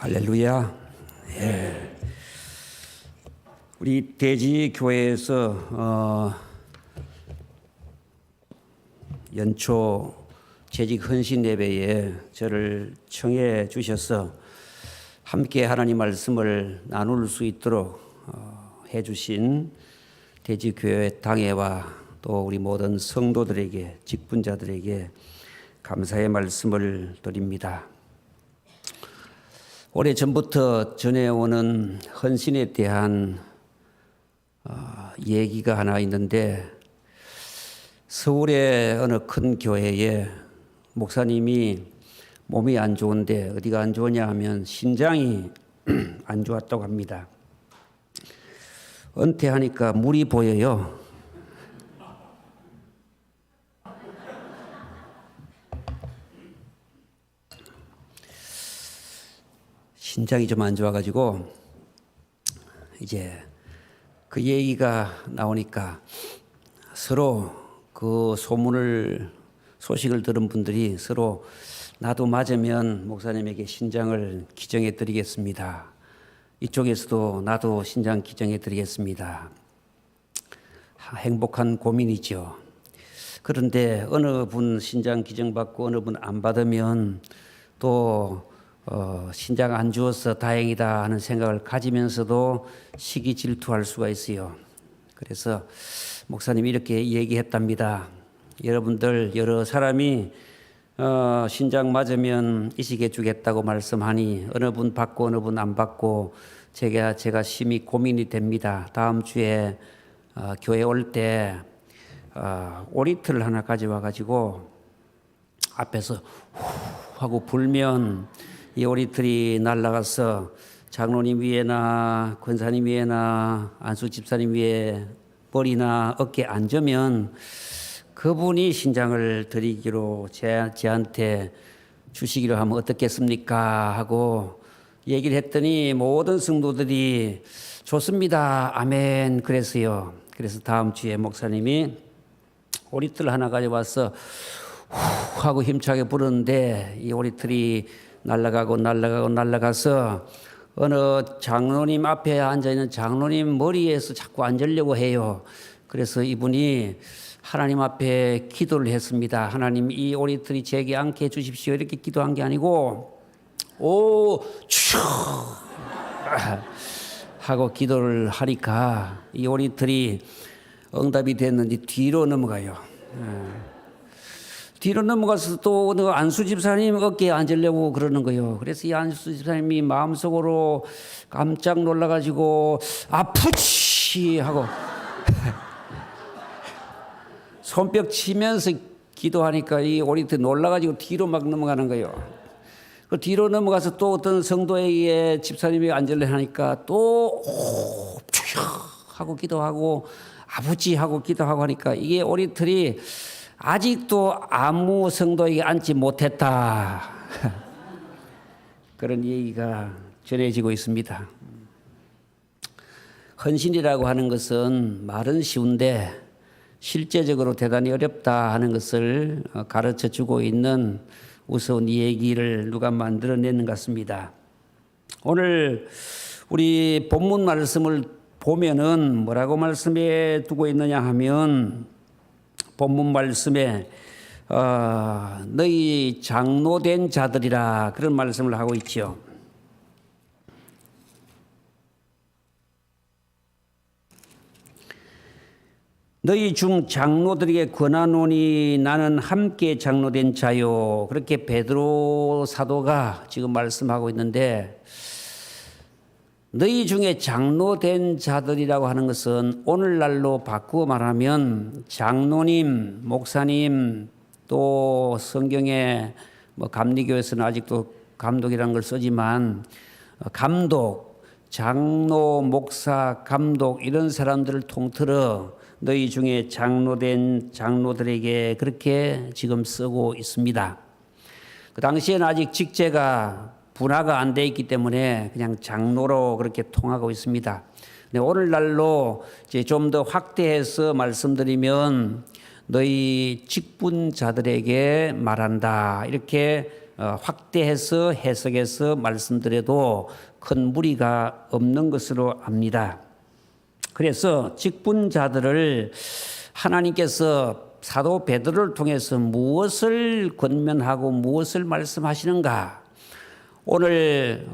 할렐루야. 예. 우리 대지교회에서 연초 재직 헌신 예배에 저를 청해 주셔서 함께 하나님 말씀을 나눌 수 있도록 해 주신 대지교회 당회와 또 우리 모든 성도들에게, 직분자들에게 감사의 말씀을 드립니다. 오래전부터 전해오는 헌신에 대한 얘기가 하나 있는데, 서울의 어느 큰 교회에 목사님이 몸이 안 좋은데 어디가 안 좋으냐 하면 신장이 안 좋았다고 합니다. 은퇴하니까 물이 보여요. 신장이 좀 안 좋아가지고 이제 그 얘기가 나오니까 서로 그 소식을 들은 분들이 서로 나도 맞으면 목사님에게 신장을 기증해 드리겠습니다. 이쪽에서도 나도 신장 기증해 드리겠습니다. 행복한 고민이죠. 그런데 어느 분 신장 기증받고 어느 분 안 받으면 또 신장 안 주어서 다행이다 하는 생각을 가지면서도 시기 질투할 수가 있어요. 그래서 목사님이 이렇게 얘기했답니다. 여러분들 여러 사람이 신장 맞으면 이식해 주겠다고 말씀하니 어느 분 받고 어느 분 안 받고 제가 심히 고민이 됩니다. 다음 주에 교회 올 때 오리틀을 하나 가져와 가지고 앞에서 후 하고 불면 이 오리틀이 날아가서 장로님 위에나 권사님 위에나 안수 집사님 위에 머리나 어깨에 앉으면 그분이 신장을 드리기로 제한테 주시기로 하면 어떻겠습니까? 하고 얘기를 했더니 모든 성도들이 좋습니다. 아멘. 그랬어요. 그래서 다음 주에 목사님이 오리틀 하나 가져와서 후 하고 힘차게 부르는데 이 오리틀이 날아가서 어느 장로님 앞에 앉아있는 장로님 머리에서 자꾸 앉으려고 해요. 그래서 이분이 하나님 앞에 기도를 했습니다. 하나님, 이 오리틀이 제게 앉게 해주십시오. 이렇게 기도한 게 아니고 쭉 하고 기도를 하니까 이 오리틀이 응답이 됐는지 뒤로 넘어가요. 뒤로 넘어가서 또 안수 집사님 어깨에 앉으려고 그러는 거예요. 그래서 이 안수 집사님이 마음속으로 깜짝 놀라가지고 아프지 하고 손뼉 치면서 기도하니까 이 오리틀 놀라가지고 뒤로 막 넘어가는 거예요. 그 뒤로 넘어가서 또 어떤 성도에게 집사님이 앉으려 하니까 또 하고 기도하고 아버지 하고 기도하고 하니까 이게 오리틀이 아직도 아무 성도에게 앉지 못했다. 그런 얘기가 전해지고 있습니다. 헌신이라고 하는 것은 말은 쉬운데 실제적으로 대단히 어렵다 하는 것을 가르쳐 주고 있는 우스운 얘기를 누가 만들어내는 것 같습니다. 오늘 우리 본문 말씀을 보면은 뭐라고 말씀해 두고 있느냐 하면 본문 말씀에 너희 장로된 자들이라 그런 말씀을 하고 있죠. 너희 중 장로들에게 권하노니 나는 함께 장로된 자요. 그렇게 베드로 사도가 지금 말씀하고 있는데, 너희 중에 장로된 자들이라고 하는 것은 오늘날로 바꾸어 말하면 장로님, 목사님, 또 성경에 감리교에서는 아직도 감독이라는 걸 쓰지만 감독, 장로, 목사, 감독 이런 사람들을 통틀어 너희 중에 장로된 장로들에게 그렇게 지금 쓰고 있습니다. 그 당시에는 아직 직제가 분화가 안 돼 있기 때문에 그냥 장로로 그렇게 통하고 있습니다. 근데 오늘날로 이제 좀 더 확대해서 말씀드리면 너희 직분자들에게 말한다 이렇게 확대해서 해석해서 말씀드려도 큰 무리가 없는 것으로 압니다. 그래서 직분자들을 하나님께서 사도 베드로를 통해서 무엇을 권면하고 무엇을 말씀하시는가? 오늘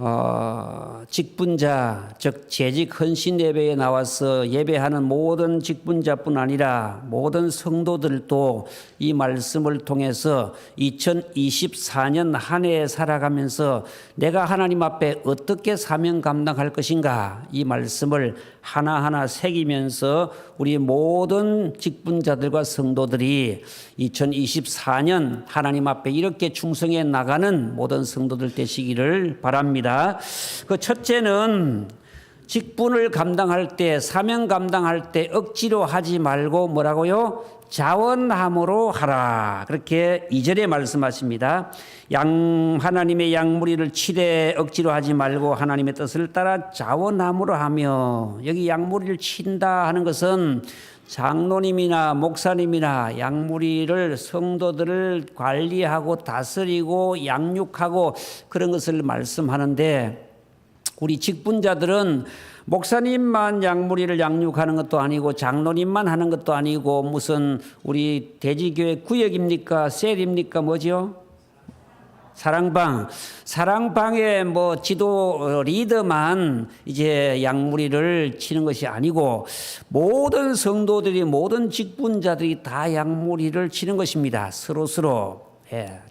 직분자 즉 재직 헌신 예배에 나와서 예배하는 모든 직분자뿐 아니라 모든 성도들도 이 말씀을 통해서 2024년 한 해 살아가면서 내가 하나님 앞에 어떻게 사명 감당할 것인가 이 말씀을 하나하나 새기면서 우리 모든 직분자들과 성도들이 2024년 하나님 앞에 이렇게 충성해 나가는 모든 성도들 되시기를 바랍니다. 그 첫째는 직분을 감당할 때, 사명 감당할 때 억지로 하지 말고 뭐라고요? 자원함으로 하라. 그렇게 2절에 말씀하십니다. 하나님의 양무리를 치되 억지로 하지 말고 하나님의 뜻을 따라 자원함으로 하며, 여기 양무리를 친다 하는 것은 장로님이나 목사님이나 양무리를 성도들을 관리하고 다스리고 양육하고 그런 것을 말씀하는데, 우리 직분자들은 목사님만 양무리를 양육하는 것도 아니고 장로님만 하는 것도 아니고 무슨 우리 대지교회 구역입니까? 셀입니까? 뭐죠? 사랑방의 뭐 지도 리더만 이제 양무리를 치는 것이 아니고 모든 성도들이 모든 직분자들이 다 양무리를 치는 것입니다. 서로.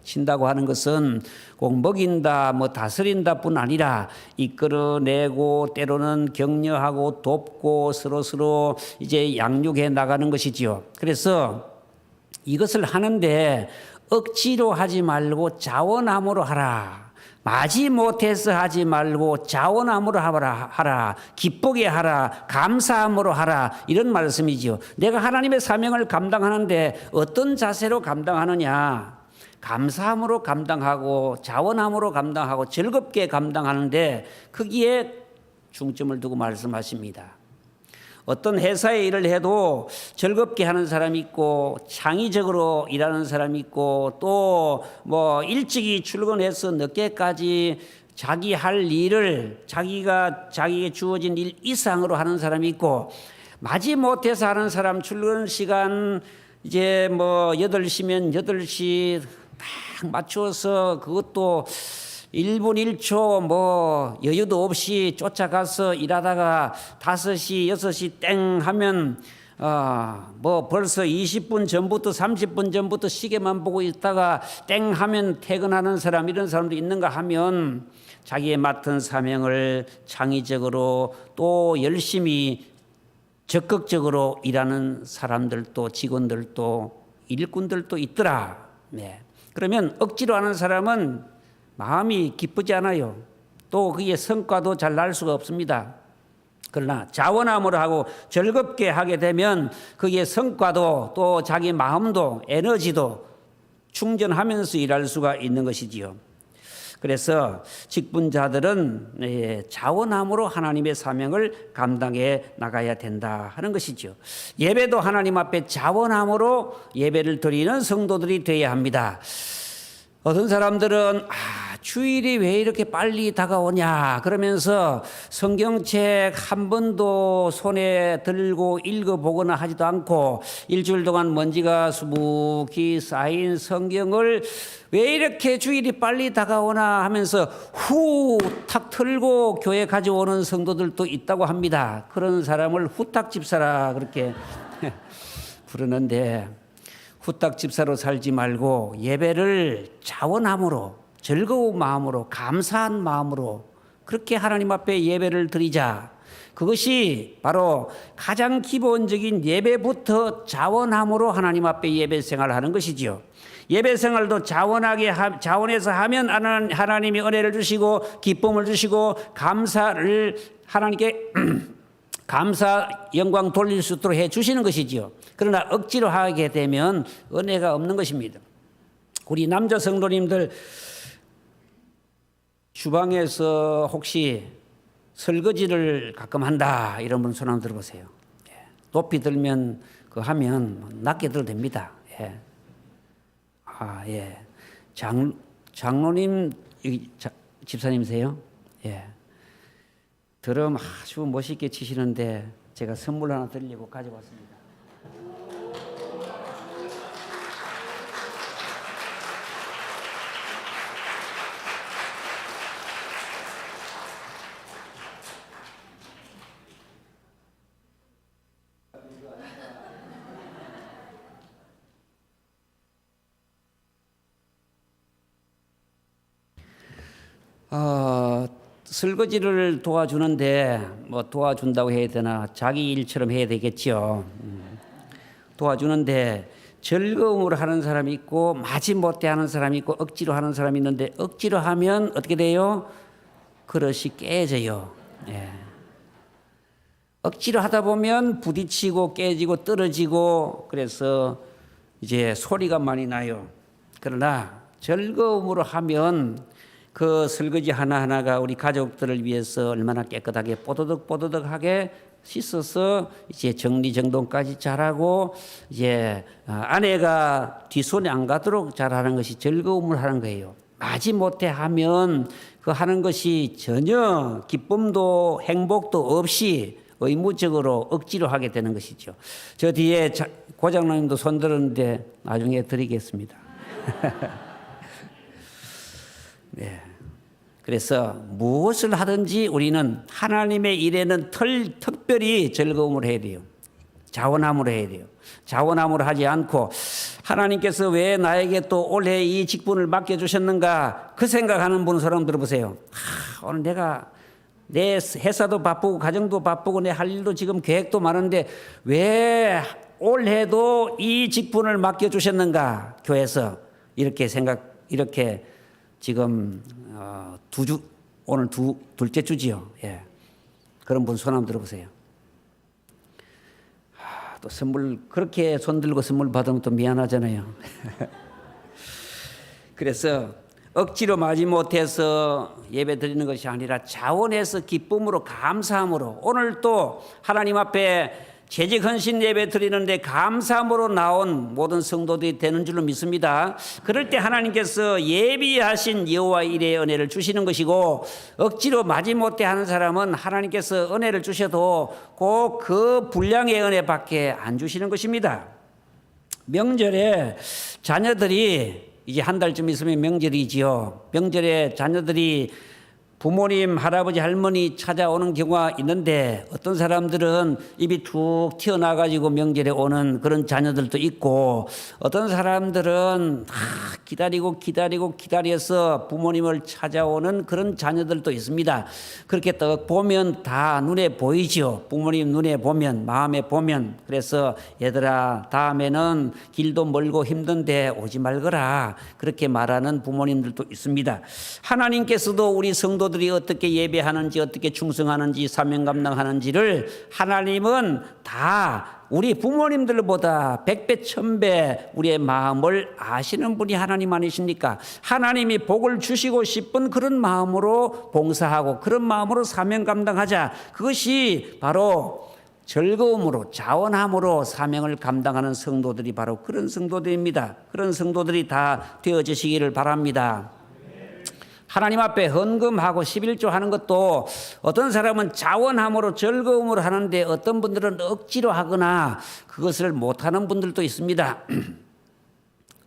친다고 하는 것은 꼭 먹인다, 뭐 다스린다뿐 아니라 이끌어내고 때로는 격려하고 돕고 서로 이제 양육해 나가는 것이지요. 그래서 이것을 하는데 억지로 하지 말고 자원함으로 하라. 마지못해서 하지 말고 자원함으로 하라. 기쁘게 하라. 감사함으로 하라. 이런 말씀이지요. 내가 하나님의 사명을 감당하는데 어떤 자세로 감당하느냐? 감사함으로 감당하고 자원함으로 감당하고 즐겁게 감당하는데 거기에 중점을 두고 말씀하십니다. 어떤 회사에 일을 해도 즐겁게 하는 사람이 있고 창의적으로 일하는 사람이 있고 또 뭐 일찍이 출근해서 늦게까지 자기 할 일을 자기에게 주어진 일 이상으로 하는 사람이 있고, 마지못해서 하는 사람 출근 시간 이제 뭐 8시면 8시 딱 맞춰서 그것도 1분 1초 뭐 여유도 없이 쫓아가서 일하다가 5시 6시 땡 하면 뭐 벌써 20분 전부터 30분 전부터 시계만 보고 있다가 땡 하면 퇴근하는 사람, 이런 사람도 있는가 하면 자기의 맡은 사명을 창의적으로 또 열심히 적극적으로 일하는 사람들도 직원들도 일꾼들도 있더라. 네. 그러면 억지로 하는 사람은 마음이 기쁘지 않아요. 또 그게 성과도 잘 날 수가 없습니다. 그러나 자원함으로 하고 즐겁게 하게 되면 그게 성과도 또 자기 마음도 에너지도 충전하면서 일할 수가 있는 것이지요. 그래서 직분자들은 자원함으로 하나님의 사명을 감당해 나가야 된다 하는 것이죠. 예배도 하나님 앞에 자원함으로 예배를 드리는 성도들이 되어야 합니다. 어떤 사람들은 주일이 왜 이렇게 빨리 다가오냐 그러면서 성경책 한 번도 손에 들고 읽어보거나 하지도 않고 일주일 동안 먼지가 수북히 쌓인 성경을 왜 이렇게 주일이 빨리 다가오나 하면서 후탁 틀고 교회 가져오는 성도들도 있다고 합니다. 그런 사람을 후탁 집사라 그렇게 부르는데, 후딱 집사로 살지 말고 예배를 자원함으로 즐거운 마음으로 감사한 마음으로 그렇게 하나님 앞에 예배를 드리자. 그것이 바로 가장 기본적인 예배부터 자원함으로 하나님 앞에 예배 생활하는 것이지요. 예배 생활도 자원해서 하면 하나님이 은혜를 주시고 기쁨을 주시고 감사를 하나님께 감사 영광 돌릴 수 있도록 해 주시는 것이지요. 그러나 억지로 하게 되면 은혜가 없는 것입니다. 우리 남자 성도님들 주방에서 혹시 설거지를 가끔 한다 이런 분 손 한번 들어보세요. 높이 들면 하면 낮게 들어도 됩니다. 장로님 집사님이세요? 예. 드럼 아주 멋있게 치시는데 제가 선물 하나 드리려고 가져왔습니다. 설거지를 도와주는데 뭐 도와준다고 해야 되나 자기 일처럼 해야 되겠죠. 도와주는데 즐거움으로 하는 사람이 있고 마지못해 하는 사람이 있고 억지로 하는 사람이 있는데 억지로 하면 어떻게 돼요? 그릇이 깨져요. 예. 억지로 하다 보면 부딪히고 깨지고 떨어지고 그래서 이제 소리가 많이 나요. 그러나 즐거움으로 하면 그 설거지 하나하나가 우리 가족들을 위해서 얼마나 깨끗하게 뽀드득뽀드득하게 씻어서 이제 정리정돈까지 잘하고 이제 아내가 뒷손에 안 가도록 잘하는 것이 즐거움을 하는 거예요. 마지못해 하면 그 하는 것이 전혀 기쁨도 행복도 없이 의무적으로 억지로 하게 되는 것이죠. 저 뒤에 고장로님도 손 들었는데 나중에 드리겠습니다. 네. 그래서 무엇을 하든지 우리는 하나님의 일에는 특별히 즐거움을 해야 돼요. 자원함으로 해야 돼요. 자원함으로 하지 않고 하나님께서 왜 나에게 또 올해 이 직분을 맡겨주셨는가 그 생각하는 분 사람 들어보세요. 오늘 내가 내 회사도 바쁘고 가정도 바쁘고 내 할 일도 지금 계획도 많은데 왜 올해도 이 직분을 맡겨주셨는가 교회에서 이렇게 이렇게 지금 오늘 둘째 주지요. 예. 그런 분 손 한번 들어보세요. 또 선물 그렇게 손 들고 선물 받으면 또 미안하잖아요. 그래서 억지로 마지못해서 예배 드리는 것이 아니라 자원해서 기쁨으로 감사함으로 오늘 또 하나님 앞에 재직 헌신 예배 드리는데 감사함으로 나온 모든 성도들이 되는 줄로 믿습니다. 그럴 때 하나님께서 예비하신 여호와 일의 은혜를 주시는 것이고 억지로 마지못해 하는 사람은 하나님께서 은혜를 주셔도 꼭 그 분량의 은혜밖에 안 주시는 것입니다. 명절에 자녀들이 이제 한 달쯤 있으면 명절이지요. 명절에 자녀들이 부모님, 할아버지, 할머니 찾아오는 경우가 있는데 어떤 사람들은 입이 툭 튀어나와가지고 명절에 오는 그런 자녀들도 있고 어떤 사람들은 기다려서 부모님을 찾아오는 그런 자녀들도 있습니다. 그렇게 딱 보면 다 눈에 보이죠. 부모님 눈에 보면 마음에 보면 그래서 얘들아 다음에는 길도 멀고 힘든데 오지 말거라 그렇게 말하는 부모님들도 있습니다. 하나님께서도 우리 성도들이 어떻게 예배하는지 어떻게 충성하는지 사명 감당하는지를 하나님은 다 우리 부모님들보다 100배 1000배 우리의 마음을 아시는 분이 하나님 아니십니까? 하나님이 복을 주시고 싶은 그런 마음으로 봉사하고 그런 마음으로 사명 감당하자. 그것이 바로 즐거움으로 자원함으로 사명을 감당하는 성도들이 바로 그런 성도들입니다. 그런 성도들이 다 되어지시기를 바랍니다. 하나님 앞에 헌금하고 11조 하는 것도 어떤 사람은 자원함으로 즐거움으로 하는데 어떤 분들은 억지로 하거나 그것을 못하는 분들도 있습니다.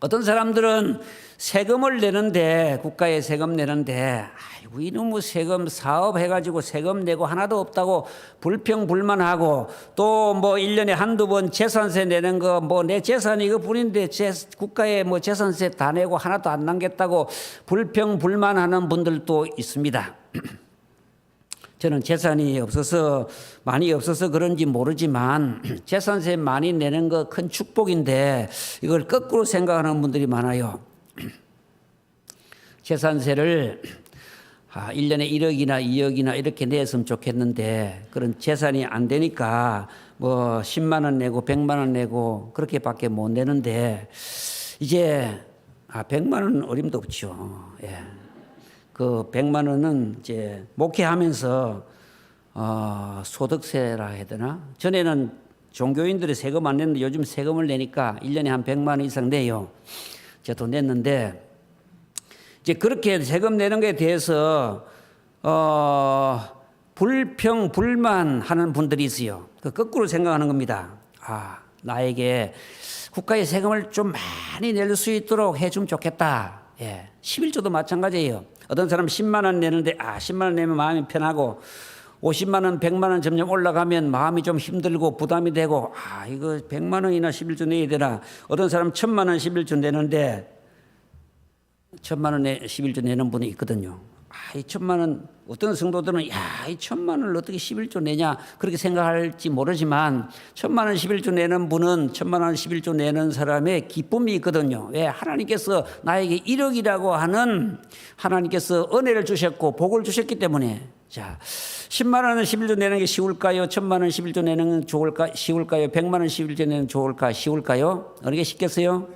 어떤 사람들은 세금을 내는데 국가에 세금 내는데 아이고 이놈의 세금 사업 해가지고 세금 내고 하나도 없다고 불평불만하고 또 뭐 1년에 한두 번 재산세 내는 거 뭐 내 재산이 이거뿐인데 국가에 뭐 재산세 다 내고 하나도 안 남겠다고 불평불만하는 분들도 있습니다. 저는 재산이 많이 없어서 그런지 모르지만 재산세 많이 내는 거 큰 축복인데 이걸 거꾸로 생각하는 분들이 많아요. 재산세를 1년에 1억이나 2억이나 이렇게 냈으면 좋겠는데 그런 재산이 안 되니까 뭐 10만 원 내고 100만 원 내고 그렇게밖에 못 내는데 이제 100만 원 어림도 없죠. 예. 그 100만 원은 이제 목회하면서 소득세라 해야 되나? 전에는 종교인들이 세금 안 냈는데 요즘 세금을 내니까 1년에 한 100만 원 이상 내요. 저도 냈는데 이제 그렇게 세금 내는 것에 대해서 불평, 불만하는 분들이 있어요. 그 거꾸로 생각하는 겁니다. 나에게 국가의 세금을 좀 많이 낼 수 있도록 해주면 좋겠다. 11조도 마찬가지예요. 어떤 사람 10만 원 내는데 10만 원 내면 마음이 편하고 50만 원, 100만 원 점점 올라가면 마음이 좀 힘들고 부담이 되고 이거 100만 원이나 11조 내야 되나. 어떤 사람 1000만 원 11조 내는데 1000만 원에 11조 내는 분이 있거든요. 이 1000만 원, 어떤 성도들은 이 1000만 원을 어떻게 11조 내냐 그렇게 생각할지 모르지만 1000만 원 11조 내는 분은 1000만 원 11조 내는 사람의 기쁨이 있거든요. 왜? 하나님께서 나에게 1억이라고 하는 하나님께서 은혜를 주셨고 복을 주셨기 때문에. 자, 10만 원은 11조 내는 게 쉬울까요? 1000만 원 11조 내는 게 쉬울까요? 100만 원 11조 내는 게 쉬울까요? 어느 게 쉽겠어요?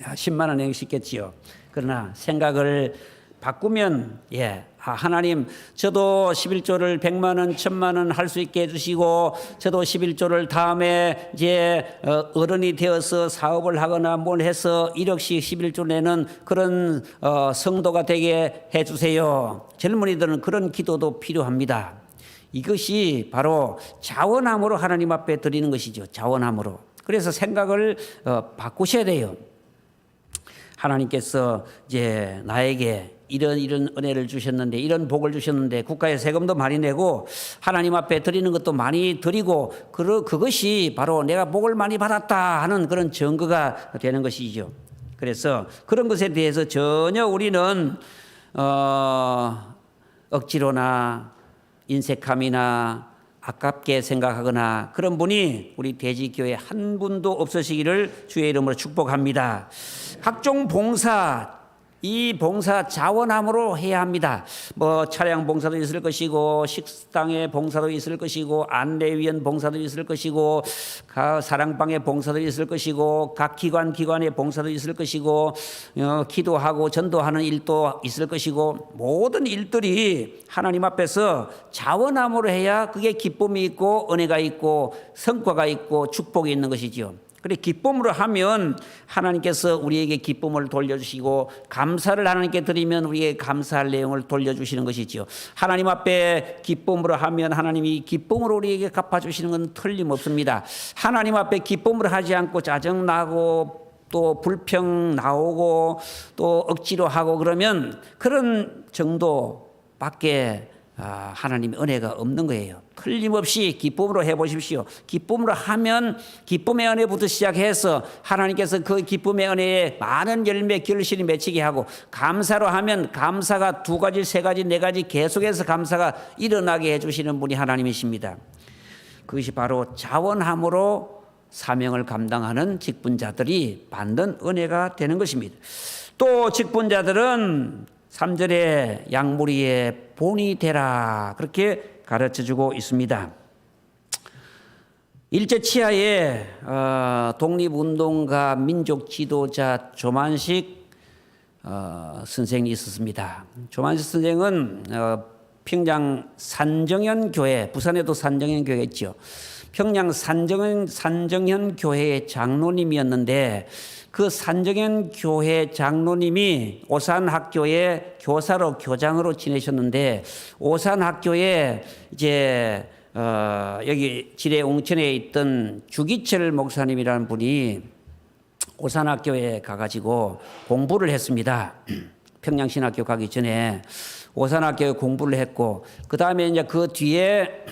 10만 원 내는 게 쉽겠지요. 그러나 생각을 바꾸면 하나님 저도 11조를 100만 원, 1000만 원 할 수 있게 해주시고 저도 11조를 다음에 이제 어른이 되어서 사업을 하거나 뭘 해서 1억씩 11조 내는 그런 성도가 되게 해주세요. 젊은이들은 그런 기도도 필요합니다. 이것이 바로 자원함으로 하나님 앞에 드리는 것이죠. 자원함으로. 그래서 생각을 바꾸셔야 돼요. 하나님께서 이제 나에게 이런 은혜를 주셨는데 이런 복을 주셨는데 국가의 세금도 많이 내고 하나님 앞에 드리는 것도 많이 드리고 그것이 바로 내가 복을 많이 받았다 하는 그런 증거가 되는 것이죠. 그래서 그런 것에 대해서 전혀 우리는 억지로나 인색함이나 아깝게 생각하거나 그런 분이 우리 대지교회 한 분도 없으시기를 주의 이름으로 축복합니다. 각종 봉사, 이 봉사 자원함으로 해야 합니다. 차량 봉사도 있을 것이고 식당의 봉사도 있을 것이고 안내위원 봉사도 있을 것이고 사랑방의 봉사도 있을 것이고 각 기관의 봉사도 있을 것이고 기도하고 전도하는 일도 있을 것이고 모든 일들이 하나님 앞에서 자원함으로 해야 그게 기쁨이 있고 은혜가 있고 성과가 있고 축복이 있는 것이지요. 그래 기쁨으로 하면 하나님께서 우리에게 기쁨을 돌려주시고 감사를 하나님께 드리면 우리에게 감사할 내용을 돌려주시는 것이죠. 하나님 앞에 기쁨으로 하면 하나님이 기쁨으로 우리에게 갚아주시는 건 틀림없습니다. 하나님 앞에 기쁨으로 하지 않고 짜증나고 또 불평 나오고 또 억지로 하고 그러면 그런 정도밖에 하나님의 은혜가 없는 거예요. 틀림없이 기쁨으로 해보십시오. 기쁨으로 하면 기쁨의 은혜부터 시작해서 하나님께서 그 기쁨의 은혜에 많은 열매 결실이 맺히게 하고 감사로 하면 감사가 2가지, 3가지, 4가지 계속해서 감사가 일어나게 해주시는 분이 하나님이십니다. 그것이 바로 자원함으로 사명을 감당하는 직분자들이 받는 은혜가 되는 것입니다. 또 직분자들은 3절에 양무리의 본이 되라 그렇게 가르쳐주고 있습니다. 일제 치하에 독립운동가 민족 지도자 조만식 선생이 있었습니다. 조만식 선생은 평양 산정현 교회, 부산에도 산정현 교회가 있죠. 평양 산정현 교회의 장로님이었는데 그 산정현 교회 장로님이 오산학교의 교사로 교장으로 지내셨는데 오산학교에 이제 여기 지뢰 웅천에 있던 주기철 목사님이라는 분이 오산학교에 가가지고 공부를 했습니다. 평양신학교 가기 전에 오산학교에 공부를 했고 그 다음에 이제 그 뒤에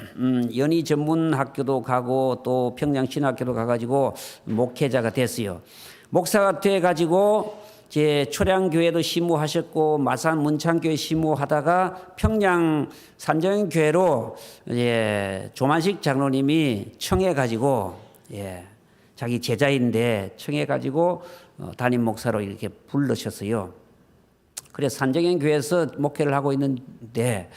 연희전문학교도 가고 또 평양신학교도 가가지고 목회자가 됐어요. 목사가 돼가지고 이제 초량교회도 심우하셨고 마산 문창교회 심우하다가 평양 산정교회로 이제 조만식 장로님이 청해가지고 자기 제자인데 청해가지고 담임 목사로 이렇게 부르셨어요. 그래서 산정현 교회에서 목회를 하고 있는데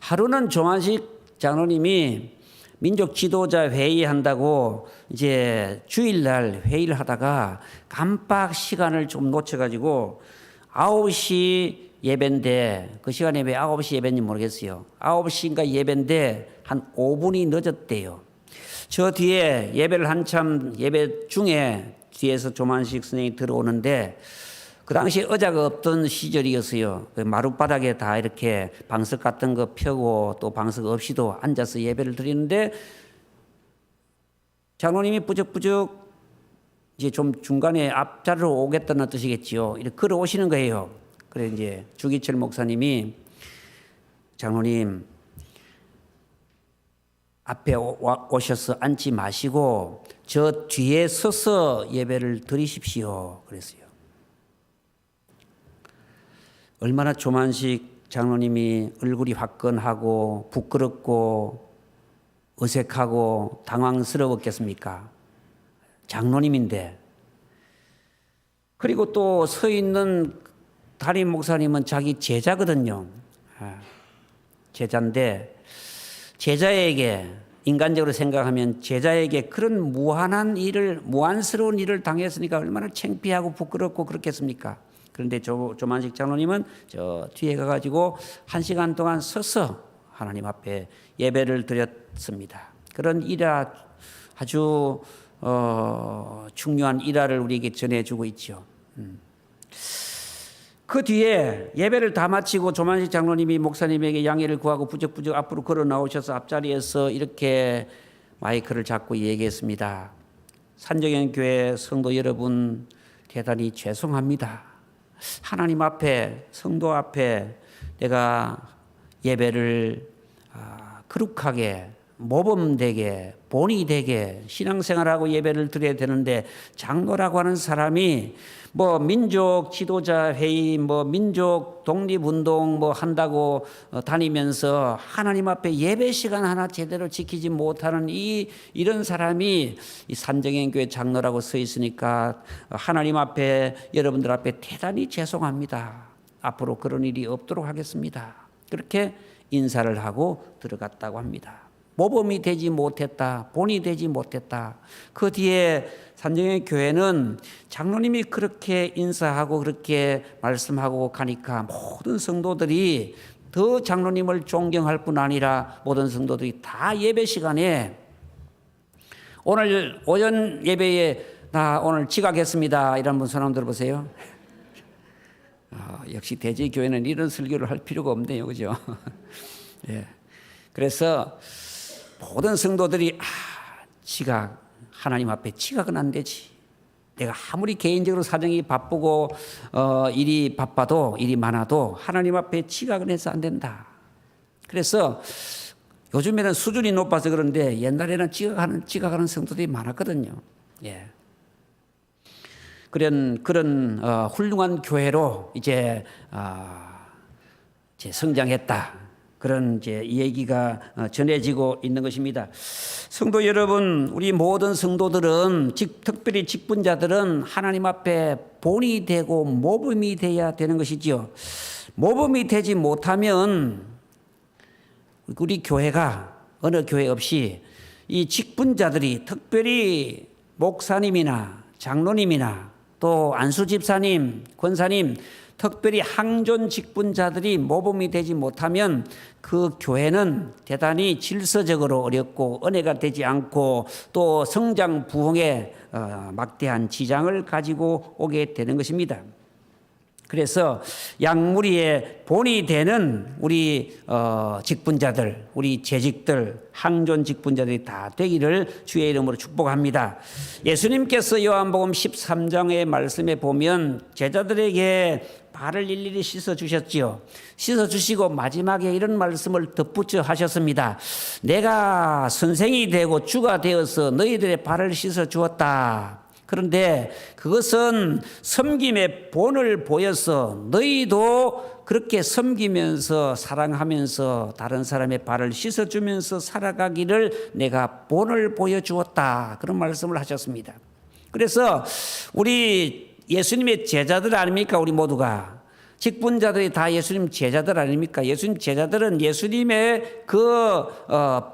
하루는 조만식 장로님이 민족 지도자 회의한다고 이제 주일날 회의를 하다가 깜빡 시간을 좀 놓쳐가지고 9시 예배인데 그 시간에 왜 9시 예배인지 모르겠어요. 9시인가 예배인데 한 5분이 늦었대요. 저 뒤에 예배를 한참 예배 중에 뒤에서 조만식 선생님이 들어오는데 그 당시 의자가 없던 시절이었어요. 그 마룻바닥에 다 이렇게 방석 같은 거 펴고 또 방석 없이도 앉아서 예배를 드리는데 장로님이 부적부적 이제 좀 중간에 앞자리로 오겠다는 뜻이겠지요. 이렇게 걸어오시는 거예요. 그래 이제 주기철 목사님이 장로님 앞에 오셔서 앉지 마시고 저 뒤에 서서 예배를 드리십시오. 그랬어요. 얼마나 조만식 장로님이 얼굴이 화끈하고 부끄럽고 어색하고 당황스러웠겠습니까? 장로님인데. 그리고 또 서 있는 담임 목사님은 자기 제자거든요. 제자인데 제자에게 인간적으로 생각하면 제자에게 그런 무한스러운 일을 당했으니까 얼마나 창피하고 부끄럽고 그렇겠습니까? 그런데 조만식 장로님은 저 뒤에 가가지고 1시간 동안 서서 하나님 앞에 예배를 드렸습니다. 그런 일화 아주 중요한 일화를 우리에게 전해주고 있죠. 그 뒤에 예배를 다 마치고 조만식 장로님이 목사님에게 양해를 구하고 부적부적 앞으로 걸어 나오셔서 앞자리에서 이렇게 마이크를 잡고 얘기했습니다. 산정현 교회 성도 여러분 대단히 죄송합니다. 하나님 앞에 성도 앞에 내가 예배를 거룩하게 모범되게 본이 되게 신앙생활하고 예배를 드려야 되는데 장로라고 하는 사람이 뭐 민족 지도자 회의 뭐 민족 독립운동 뭐 한다고 다니면서 하나님 앞에 예배 시간 하나 제대로 지키지 못하는 이런 사람이 이 산정현 교회 장로라고 서 있으니까 하나님 앞에 여러분들 앞에 대단히 죄송합니다. 앞으로 그런 일이 없도록 하겠습니다. 그렇게 인사를 하고 들어갔다고 합니다. 모범이 되지 못했다. 본이 되지 못했다. 그 뒤에 산정현 교회는 장로님이 그렇게 인사하고 그렇게 말씀하고 가니까 모든 성도들이 더 장로님을 존경할 뿐 아니라 모든 성도들이 다 예배 시간에 오늘 오전 예배에 나 오늘 지각했습니다. 이런 분 손 한번 들어보세요. 역시 대지교회는 이런 설교를 할 필요가 없네요. 그죠? 예. 그래서 모든 성도들이 지각 하나님 앞에 지각은 안 되지. 내가 아무리 개인적으로 사정이 바쁘고 일이 바빠도 일이 많아도 하나님 앞에 지각은 해서 안 된다. 그래서 요즘에는 수준이 높아서 그런데 옛날에는 지각하는 성도들이 많았거든요. 예. 그런 훌륭한 교회로 이제 성장했다. 그런 이제 얘기가 전해지고 있는 것입니다. 성도 여러분, 우리 모든 성도들은 특별히 직분자들은 하나님 앞에 본이 되고 모범이 돼야 되는 것이지요. 모범이 되지 못하면 우리 교회가 어느 교회 없이 이 직분자들이 특별히 목사님이나 장로님이나 또 안수집사님, 권사님 특별히 항존 직분자들이 모범이 되지 못하면 그 교회는 대단히 질서적으로 어렵고 은혜가 되지 않고 또 성장 부흥에 막대한 지장을 가지고 오게 되는 것입니다. 그래서 양무리의 본이 되는 우리 직분자들, 우리 재직들, 항존 직분자들이 다 되기를 주의 이름으로 축복합니다. 예수님께서 요한복음 13장의 말씀에 보면 제자들에게 발을 일일이 씻어 주셨지요. 씻어 주시고 마지막에 이런 말씀을 덧붙여 하셨습니다. 내가 선생이 되고 주가 되어서 너희들의 발을 씻어 주었다. 그런데 그것은 섬김의 본을 보여서 너희도 그렇게 섬기면서 사랑하면서 다른 사람의 발을 씻어주면서 살아가기를 내가 본을 보여주었다. 그런 말씀을 하셨습니다. 그래서 우리 예수님의 제자들 아닙니까? 우리 모두가. 직분자들이 다 예수님 제자들 아닙니까? 예수님 제자들은 예수님의 그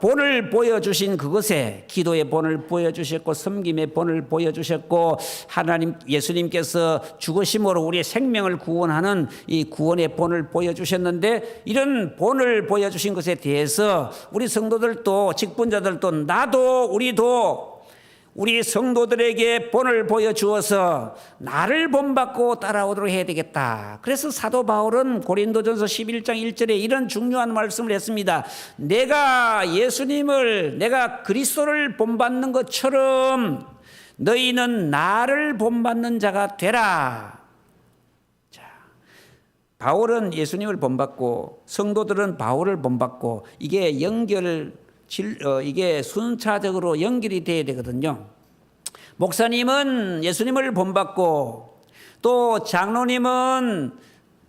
본을 보여주신 그것에 기도의 본을 보여주셨고 섬김의 본을 보여주셨고 하나님 예수님께서 죽으심으로 우리의 생명을 구원하는 이 구원의 본을 보여주셨는데 이런 본을 보여주신 것에 대해서 우리 성도들도 직분자들도 나도 우리도 우리 성도들에게 본을 보여주어서 나를 본받고 따라오도록 해야 되겠다. 그래서 사도 바울은 고린도전서 11장 1절에 이런 중요한 말씀을 했습니다. 내가 그리스도를 본받는 것처럼 너희는 나를 본받는 자가 되라. 자, 바울은 예수님을 본받고 성도들은 바울을 본받고 이게 이게 순차적으로 연결이 돼야 되거든요. 목사님은 예수님을 본받고 또 장로님은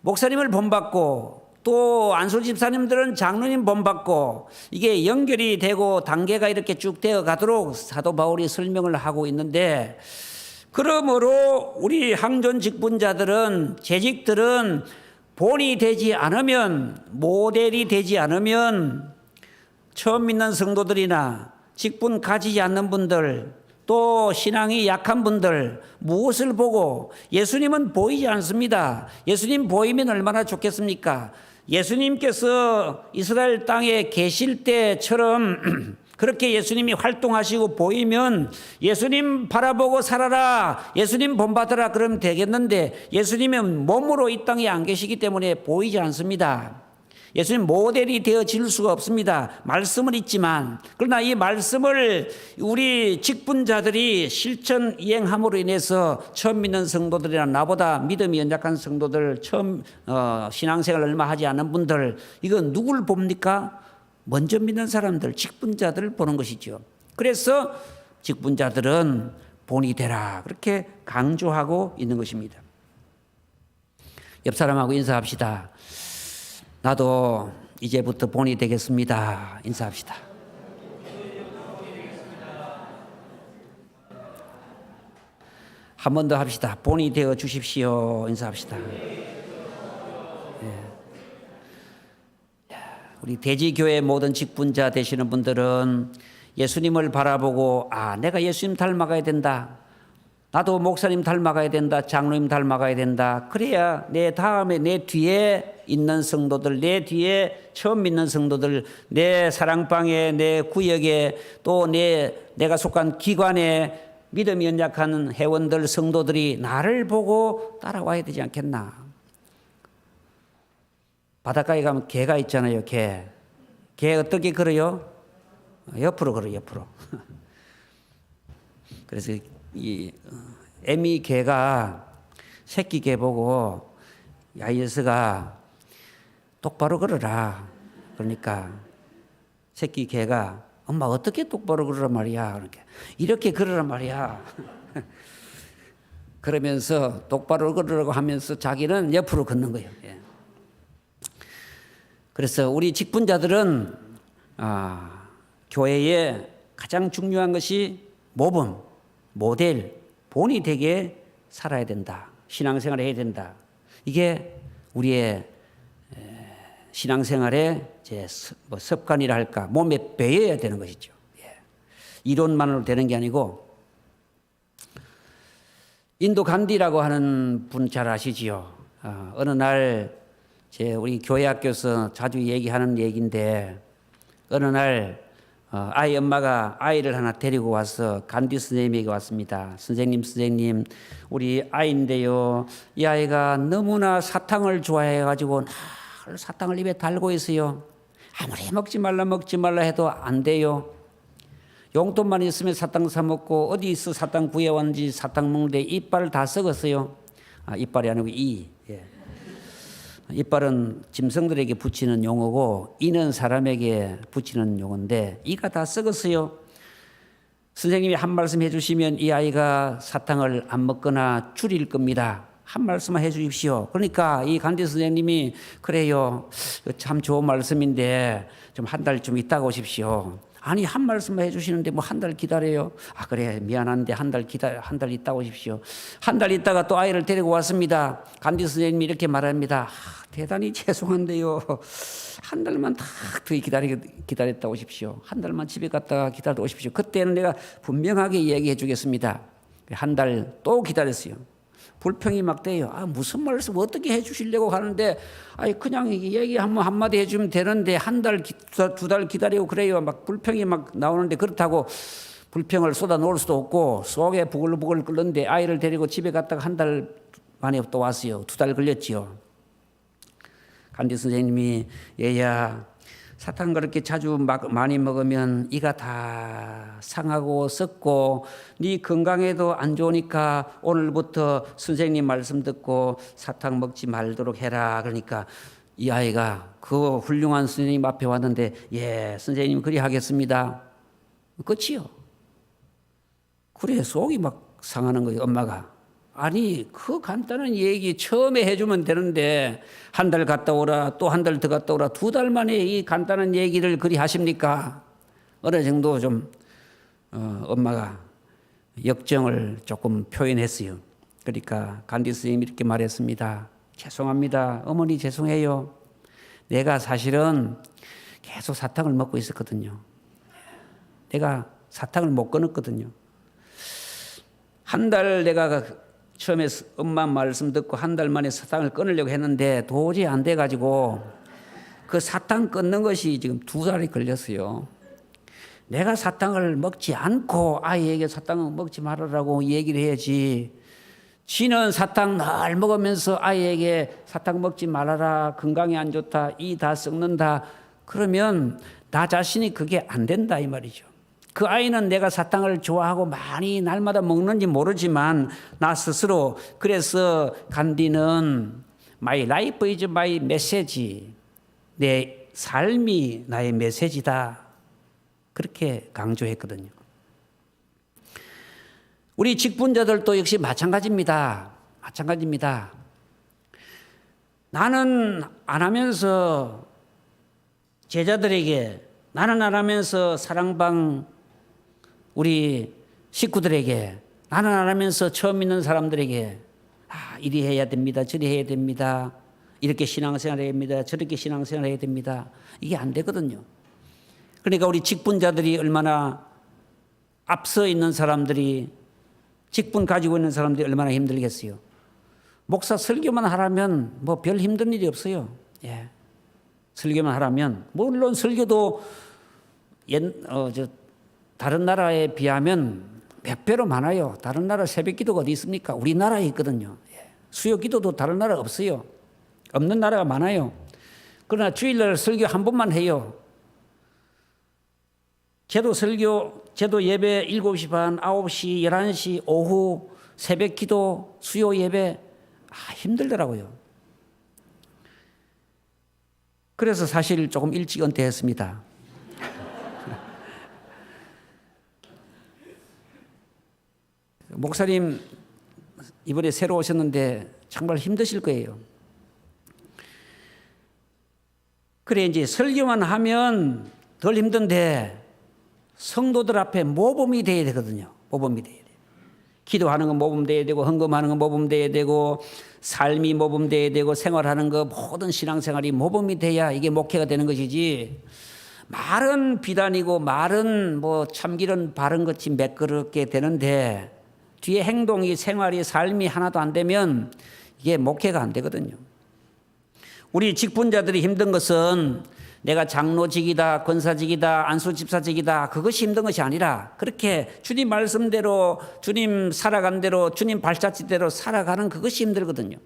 목사님을 본받고 또 안수 집사님들은 장로님 본받고 이게 연결이 되고 단계가 이렇게 쭉 되어 가도록 사도 바울이 설명을 하고 있는데, 그러므로 우리 항존 직분자들은 재직들은 본이 되지 않으면, 모델이 되지 않으면 처음 믿는 성도들이나 직분 가지지 않는 분들, 또 신앙이 약한 분들 무엇을 보고, 예수님은 보이지 않습니다. 예수님 보이면 얼마나 좋겠습니까? 예수님께서 이스라엘 땅에 계실 때처럼 그렇게 예수님이 활동하시고 보이면 예수님 바라보고 살아라, 예수님 본받아라 그러면 되겠는데, 예수님은 몸으로 이 땅에 안 계시기 때문에 보이지 않습니다. 예수님 모델이 되어질 수가 없습니다. 말씀은 있지만, 그러나 이 말씀을 우리 직분자들이 실천 이행함으로 인해서 처음 믿는 성도들이나 나보다 믿음이 연약한 성도들, 처음 신앙생활 얼마 하지 않은 분들, 이건 누굴 봅니까? 먼저 믿는 사람들, 직분자들을 보는 것이죠. 그래서 직분자들은 본이 되라, 그렇게 강조하고 있는 것입니다. 옆 사람하고 인사합시다. 나도 이제부터 본이 되겠습니다. 인사합시다. 한 번 더 합시다. 본이 되어 주십시오. 인사합시다. 우리 대지교회 모든 직분자 되시는 분들은 예수님을 바라보고, 내가 예수님 닮아가야 된다. 나도 목사님 닮아가야 된다. 장로님 닮아가야 된다. 그래야 내 다음에, 내 뒤에 있는 성도들, 내 뒤에 처음 믿는 성도들, 내 사랑방에, 내 구역에, 또 내가 속한 기관에 믿음이 연약한 회원들, 성도들이 나를 보고 따라와야 되지 않겠나. 바닷가에 가면 개가 있잖아요. 개 어떻게 걸어요? 옆으로 걸어요. 옆으로. 그래서 이 애미 개가 새끼 개 보고, 야, 이 녀석아 똑바로 걸어라. 그러니까 새끼 개가, 엄마 어떻게 똑바로 걸으란 말이야. 이렇게 걸으란 말이야. 그러면서 똑바로 걸으라고 하면서 자기는 옆으로 걷는 거예요. 그래서 우리 직분자들은 교회에 가장 중요한 것이 모범, 모델, 본이 되게 살아야 된다. 신앙생활을 해야 된다. 이게 우리의 신앙생활의 습관이라 할까, 몸에 배어야 되는 것이죠. 이론만으로 되는 게 아니고, 인도 간디라고 하는 분 잘 아시지요? 어느 날 우리 교회 학교에서 자주 얘기하는 얘기인데, 어느 날 아이 엄마가 아이를 하나 데리고 와서 간디 선생님에게 왔습니다. 선생님, 우리 아이인데요, 이 아이가 너무나 사탕을 좋아해가지고 늘 사탕을 입에 달고 있어요. 아무리 먹지 말라 해도 안 돼요. 용돈만 있으면 사탕 사 먹고, 어디서 사탕 구해왔는지 사탕 먹는데 이빨을 다 썩었어요. 이빨이 아니고 이. 이빨은 짐승들에게 붙이는 용어고, 이는 사람에게 붙이는 용어인데 이가 다 썩었어요. 선생님이 한 말씀 해주시면 이 아이가 사탕을 안 먹거나 줄일 겁니다. 한 말씀만 해주십시오. 그러니까 이 간디 선생님이, 그래요, 참 좋은 말씀인데 좀 한 달 좀 있다가 오십시오. 아니, 한 말씀만 해주시는데 뭐 한 달 기다려요? 그래, 미안한데 한 달 있다가 오십시오. 한 달 있다가 또 아이를 데리고 왔습니다. 간디 선생님이 이렇게 말합니다. 대단히 죄송한데요, 한 달만 딱 더 기다렸다 오십시오. 한 달만 집에 갔다가 기다렸다 오십시오. 그때는 내가 분명하게 얘기해 주겠습니다. 한 달 또 기다렸어요. 불평이 막 돼요. 무슨 말씀 어떻게 해 주시려고 하는데, 그냥 얘기 한마디 해주면 되는데 한 달, 두 달 기다리고 그래요. 막 불평이 막 나오는데, 그렇다고 불평을 쏟아 놓을 수도 없고 속에 부글부글 끓는데 아이를 데리고 집에 갔다가 한 달 만에 또 왔어요. 2달 걸렸지요. 간디 선생님이 얘야 사탕 그렇게 자주 많이 먹으면 이가 다 상하고 썩고 네 건강에도 안 좋으니까 오늘부터 선생님 말씀 듣고 사탕 먹지 말도록 해라. 그러니까 이 아이가 그 훌륭한 선생님 앞에 왔는데 예 선생님 그리 하겠습니다. 끝이요. 그래 속이 막 상하는 거예요. 엄마가. 아니 그 간단한 얘기 처음에 해주면 되는데 한 달 갔다 오라 또 한 달 더 갔다 오라 2달 만에 이 간단한 얘기를 그리 하십니까? 어느 정도 좀 엄마가 역정을 조금 표현했어요. 그러니까 간디 스님이 이렇게 말했습니다. 죄송합니다. 어머니 죄송해요. 내가 사실은 계속 사탕을 먹고 있었거든요. 내가 사탕을 못 끊었거든요. 한 달 내가 처음에 엄마 말씀 듣고 한 달 만에 사탕을 끊으려고 했는데 도저히 안 돼가지고 그 사탕 끊는 것이 지금 2달이 걸렸어요. 내가 사탕을 먹지 않고 아이에게 사탕을 먹지 말으라고 얘기를 해야지. 지는 사탕 늘 먹으면서 아이에게 사탕 먹지 말아라. 건강에 안 좋다. 이 다 썩는다. 그러면 나 자신이 그게 안 된다 이 말이죠. 그 아이는 내가 사탕을 좋아하고 많이 날마다 먹는지 모르지만 나 스스로 그래서 간디는 My life is my message. 내 삶이 나의 메시지다. 그렇게 강조했거든요. 우리 직분자들도 역시 마찬가지입니다. 마찬가지입니다. 나는 안 하면서 제자들에게 나는 안 하면서 사랑방 우리 식구들에게 나는 안 하면서 처음 있는 사람들에게 이리 해야 됩니다. 저리 해야 됩니다. 이렇게 신앙생활 해야 됩니다. 저렇게 신앙생활 해야 됩니다. 이게 안 되거든요. 그러니까 우리 직분자들이 얼마나 앞서 있는 사람들이 직분 가지고 있는 사람들이 얼마나 힘들겠어요. 목사 설교만 하라면 뭐 별 힘든 일이 없어요. 예. 설교만 하라면 물론 설교도 다른 나라에 비하면 몇 배로 많아요. 다른 나라 새벽기도가 어디 있습니까? 우리나라에 있거든요. 수요기도도 다른 나라 없어요. 없는 나라가 많아요. 그러나 주일날 설교 한 번만 해요. 제도 예배 7시 반, 9시, 11시, 오후 새벽기도, 수요 예배 힘들더라고요. 그래서 사실 조금 일찍 은퇴했습니다. 목사님 이번에 새로 오셨는데 정말 힘드실 거예요. 그래 이제 설교만 하면 덜 힘든데 성도들 앞에 모범이 돼야 되거든요. 모범이 돼야 돼요. 기도하는 건 모범돼야 되고 헌금하는 건 모범돼야 되고 삶이 모범돼야 되고 생활하는 거 모든 신앙생활이 모범이 돼야 이게 목회가 되는 것이지 말은 비단이고 말은 뭐 참기름 바른 것이 매끄럽게 되는데 뒤에 행동이 생활이 삶이 하나도 안 되면 이게 목회가 안 되거든요. 우리 직분자들이 힘든 것은 내가 장로직이다, 권사직이다, 안수집사직이다 그것이 힘든 것이 아니라 그렇게 주님 말씀대로 주님 살아간 대로 주님 발자취대로 살아가는 그것이 힘들거든요.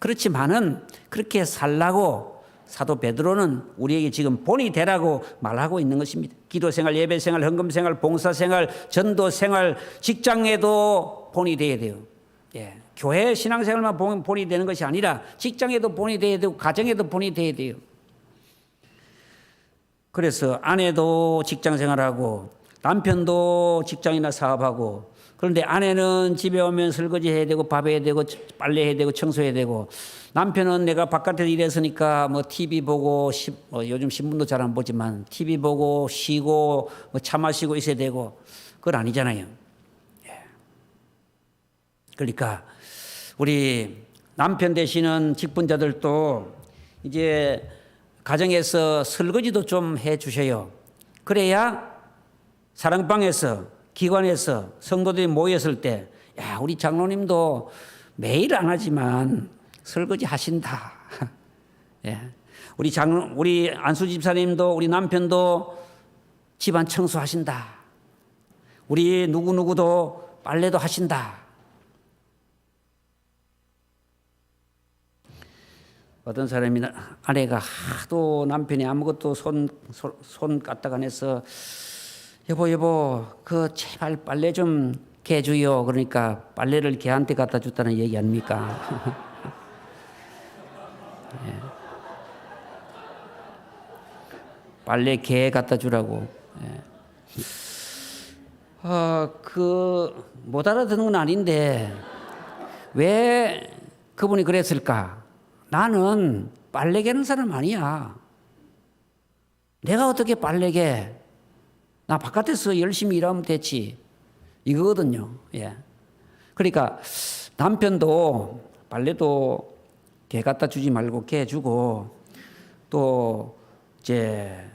그렇지만은 그렇게 살라고 사도 베드로는 우리에게 지금 본이 되라고 말하고 있는 것입니다. 기도생활, 예배생활, 헌금생활, 봉사생활, 전도생활, 직장에도 본이 돼야 돼요. 예. 교회 신앙생활만 본이 되는 것이 아니라 직장에도 본이 돼야 되고 가정에도 본이 돼야 돼요. 그래서 아내도 직장생활하고 남편도 직장이나 사업하고 그런데 아내는 집에 오면 설거지 해야 되고 밥 해야 되고 빨래 해야 되고 청소해야 되고 남편은 내가 바깥에서 일했으니까 뭐 TV 보고 요즘 신문도 잘 안 보지만 TV 보고 쉬고 뭐 차 마시고 있어야 되고 그건 아니잖아요. 그러니까 우리 남편 되시는 직분자들도 이제 가정에서 설거지도 좀 해 주셔요. 그래야 사랑방에서 기관에서 성도들이 모였을 때 야, 우리 장로님도 매일 안 하지만 설거지 하신다. 예. 우리 안수 집사님도 우리 남편도 집안 청소하신다. 우리 누구누구도 빨래도 하신다. 어떤 사람이 아내가 하도 남편이 아무것도 손 까딱 안 해서 여보 그 제발 빨래 좀 개주요. 그러니까 빨래를 걔한테 갖다 줬다는 얘기 아닙니까? 예. 빨래 개 갖다 주라고. 예. 못 알아듣는 건 아닌데 왜 그분이 그랬을까? 나는 빨래 개는 사람 아니야. 내가 어떻게 빨래 개? 나 바깥에서 열심히 일하면 됐지. 이거거든요. 예. 그러니까 남편도 빨래도 개 갖다 주지 말고 개 주고 또 이제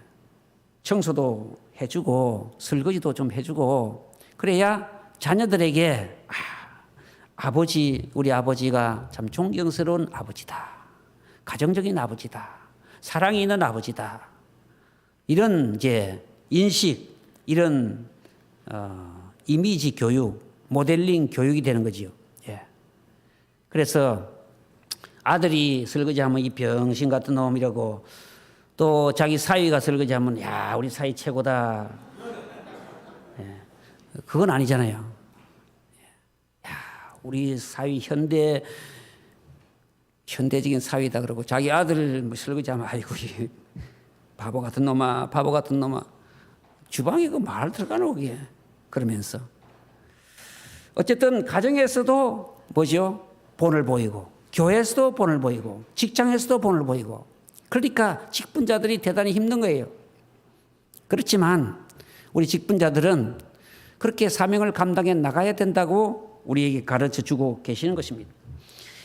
청소도 해주고 설거지도 좀 해주고 그래야 자녀들에게 아버지 우리 아버지가 참 존경스러운 아버지다. 가정적인 아버지다. 사랑이 있는 아버지다. 이런 이제 인식, 이런 이미지 교육, 모델링 교육이 되는 거지요. 예. 그래서 아들이 설거지하면 이 병신 같은 놈이라고 또 자기 사위가 설거지하면 야 우리 사위 최고다. 예. 그건 아니잖아요. 야 우리 사위 현대적인 사위다 그러고 자기 아들 뭐 설거지하면 아이고 바보 같은 놈아 주방에 그 말 들어가노 그게 그러면서 어쨌든 가정에서도 뭐죠? 본을 보이고 교회에서도 본을 보이고 직장에서도 본을 보이고 그러니까 직분자들이 대단히 힘든 거예요. 그렇지만 우리 직분자들은 그렇게 사명을 감당해 나가야 된다고 우리에게 가르쳐 주고 계시는 것입니다.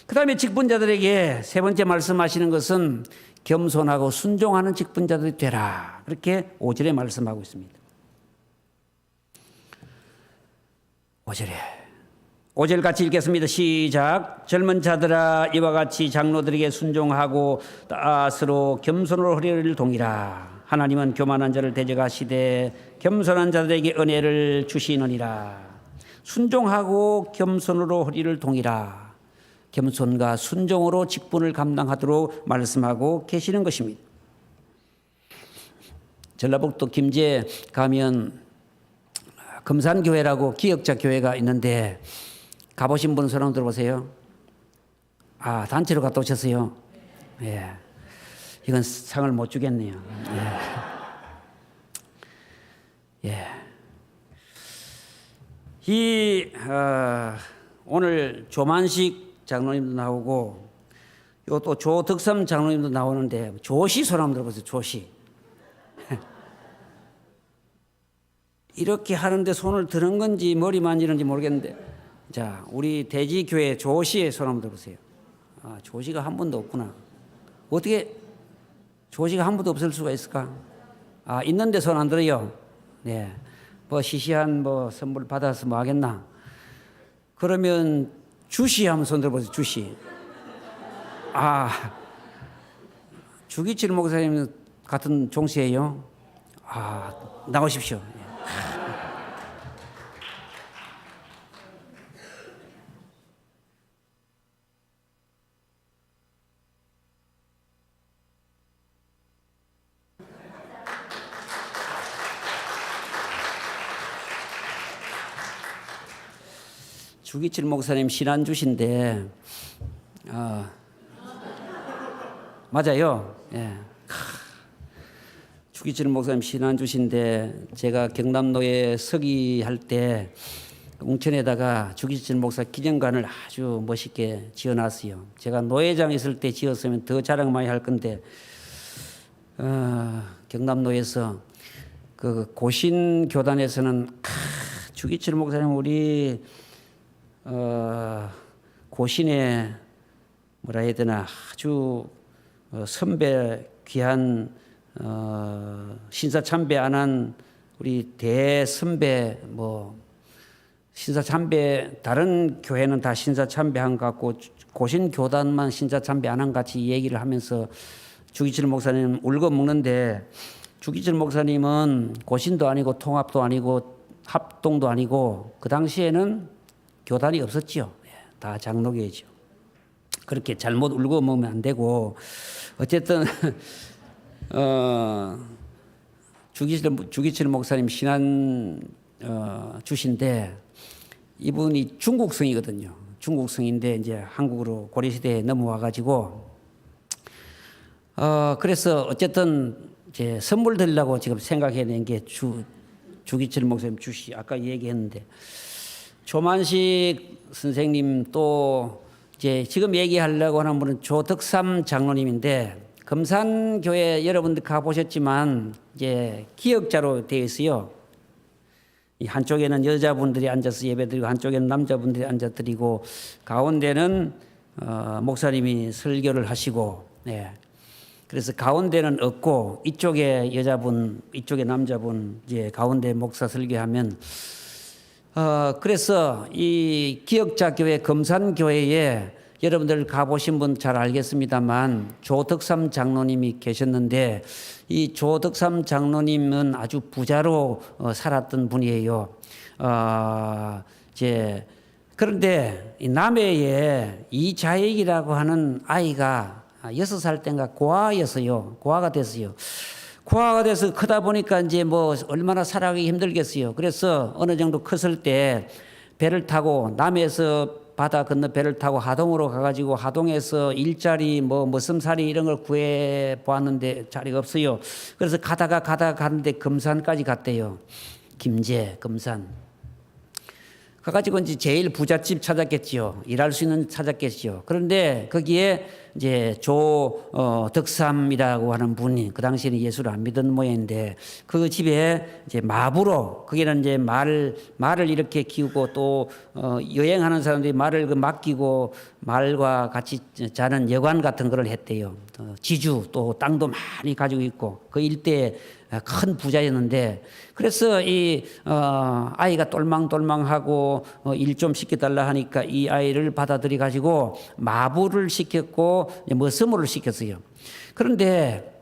그 다음에 직분자들에게 세 번째 말씀하시는 것은 겸손하고 순종하는 직분자들이 되라. 그렇게 5절에 말씀하고 있습니다. 5절 같이 읽겠습니다. 시작. 젊은 자들아 이와 같이 장로들에게 순종하고 따스로 겸손으로 허리를 동이라. 하나님은 교만한 자를 대적하시되 겸손한 자들에게 은혜를 주시느니라. 순종하고 겸손으로 허리를 동이라. 겸손과 순종으로 직분을 감당하도록 말씀하고 계시는 것입니다. 전라북도 김제 가면 금산교회라고 기역자 교회가 있는데 가보신 분 손 들어보세요. 단체로 갔다 오셨어요? 예. 이건 상을 못 주겠네요. 예. 오늘 조만식 장로님도 나오고 또 조덕삼 장로님도 나오는데 조시 손 한번 들어보세요. 조시. 이렇게 하는데 손을 드는 건지 머리 만지는지 모르겠는데 자 우리 대지교회 조시의 손 한번 들어보세요. 조시가 한 분도 없구나. 어떻게 조시가 한 분도 없을 수가 있을까? 있는데 손 안 들어요. 네. 뭐 시시한 뭐 선물 받아서 뭐 하겠나? 그러면 주시 한번 손 들어보세요. 주시. 주기철 목사님 같은 종씨예요. 나오십시오. 주기철 목사님 신안주신데 맞아요. 예. 주기철 목사님 신안주신데 제가 경남도에 서기할 때 웅천에다가 주기철 목사 기념관을 아주 멋있게 지어놨어요. 제가 노회장 있을 때 지었으면 더 자랑 많이 할 건데 경남도에서 그 고신 교단에서는 주기철 목사님 우리 고신의 뭐라 해야 되나 아주 선배 귀한 신사 참배 안 한 우리 대선배 뭐 신사 참배 다른 교회는 다 신사 참배한 것 같고 고신 교단만 신사 참배 안 한 같이 얘기를 하면서 주기철 목사님 울고 먹는데 주기철 목사님은 고신도 아니고 통합도 아니고 합동도 아니고 그 당시에는 교단이 없었지요. 다 장로교회죠. 그렇게 잘못 울고 먹으면 안 되고 어쨌든 주기철 목사님 신안 주신데 이분이 중국성이거든요. 중국성인데 이제 한국으로 고려시대에 넘어와 가지고 그래서 어쨌든 이제 선물 드리려고 지금 생각해낸 게 주기철 목사님 아까 얘기했는데 조만식 선생님 또 이제 지금 얘기하려고 하는 분은 조덕삼 장로님인데 금산교회 여러분들 가보셨지만 이제 기역자로 되어 있어요. 이 한쪽에는 여자분들이 앉아서 예배드리고 한쪽에는 남자분들이 앉아드리고 가운데는 목사님이 설교를 하시고 그래서 가운데는 없고 이쪽에 여자분 이쪽에 남자분 이제 가운데 목사 설교하면 그래서 이 기역자 교회 금산교회에 여러분들 가보신 분 잘 알겠습니다만 조덕삼 장로님이 계셨는데 이 조덕삼 장로님은 아주 부자로 살았던 분이에요. 그런데 이 남해에 이자익이라고 하는 아이가 6살 때인가 고아였어요. 고아가 됐어요. 고아가 돼서 크다 보니까 이제 뭐 얼마나 살아가기 힘들겠어요. 그래서 어느 정도 컸을 때 배를 타고 남해에서 바다 건너 배를 타고 하동으로 가가지고 하동에서 일자리 뭐 머슴살이 이런 걸 구해 보았는데 자리가 없어요. 그래서 가다가 가는데 금산까지 갔대요. 김제, 금산. 가가지고 이제 제일 부잣집 찾았겠지요. 일할 수 있는 찾았겠지요. 그런데 거기에 이제 덕삼이라고 하는 분이 그 당시에는 예수를 안 믿은 모양인데 그 집에 이제 마부로 거기는 이제 말을 이렇게 키우고 또 여행하는 사람들이 말을 맡기고 말과 같이 자는 여관 같은 걸 했대요. 지주 또 땅도 많이 가지고 있고 그 일대에 큰 부자였는데 그래서 이 아이가 똘망똘망하고 일 좀 시켜달라 하니까 이 아이를 받아들여 가지고 마부를 시켰고 머슴을 시켰어요. 그런데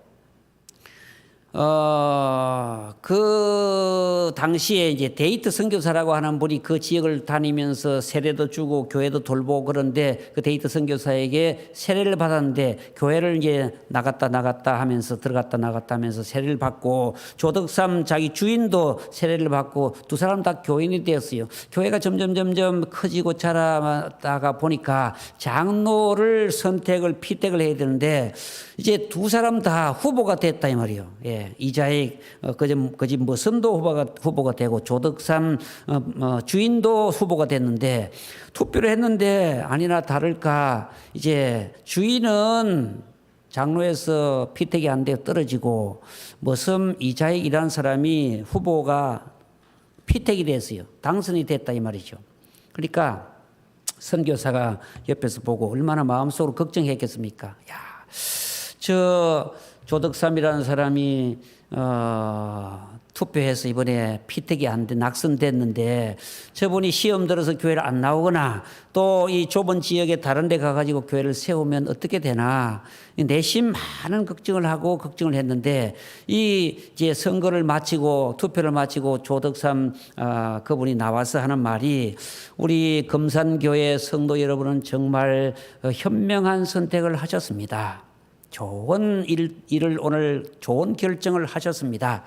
그 당시에 이제 데이트 선교사라고 하는 분이 그 지역을 다니면서 세례도 주고 교회도 돌보고 그런데 그 데이트 선교사에게 세례를 받았는데 교회를 이제 나갔다 하면서 들어갔다 나갔다 하면서 세례를 받고 조덕삼 자기 주인도 세례를 받고 두 사람 다 교인이 되었어요. 교회가 점점 커지고 자라다가 보니까 장로를 피택을 해야 되는데 이제 두 사람 다 후보가 됐다 이 말이에요. 예. 이자익 그 집 머슴도 후보가 되고 조덕삼 주인도 후보가 됐는데 투표를 했는데 아니나 다를까 이제 주인은 장로에서 피택이 안 되어 떨어지고 머슴 이자익이라는 사람이 후보가 피택이 됐어요. 당선이 됐다 이 말이죠. 그러니까 선교사가 옆에서 보고 얼마나 마음속으로 걱정했겠습니까? 조덕삼이라는 사람이 투표해서 이번에 피택이 안 돼 낙선됐는데 저분이 시험 들어서 교회를 안 나오거나 또 이 좁은 지역에 다른 데 가가지고 교회를 세우면 어떻게 되나 내심 많은 걱정을 했는데 이 이제 선거를 마치고 투표를 마치고 조덕삼 그분이 나와서 하는 말이 우리 금산교회 성도 여러분은 정말 현명한 선택을 하셨습니다. 좋은 일을 오늘 좋은 결정을 하셨습니다.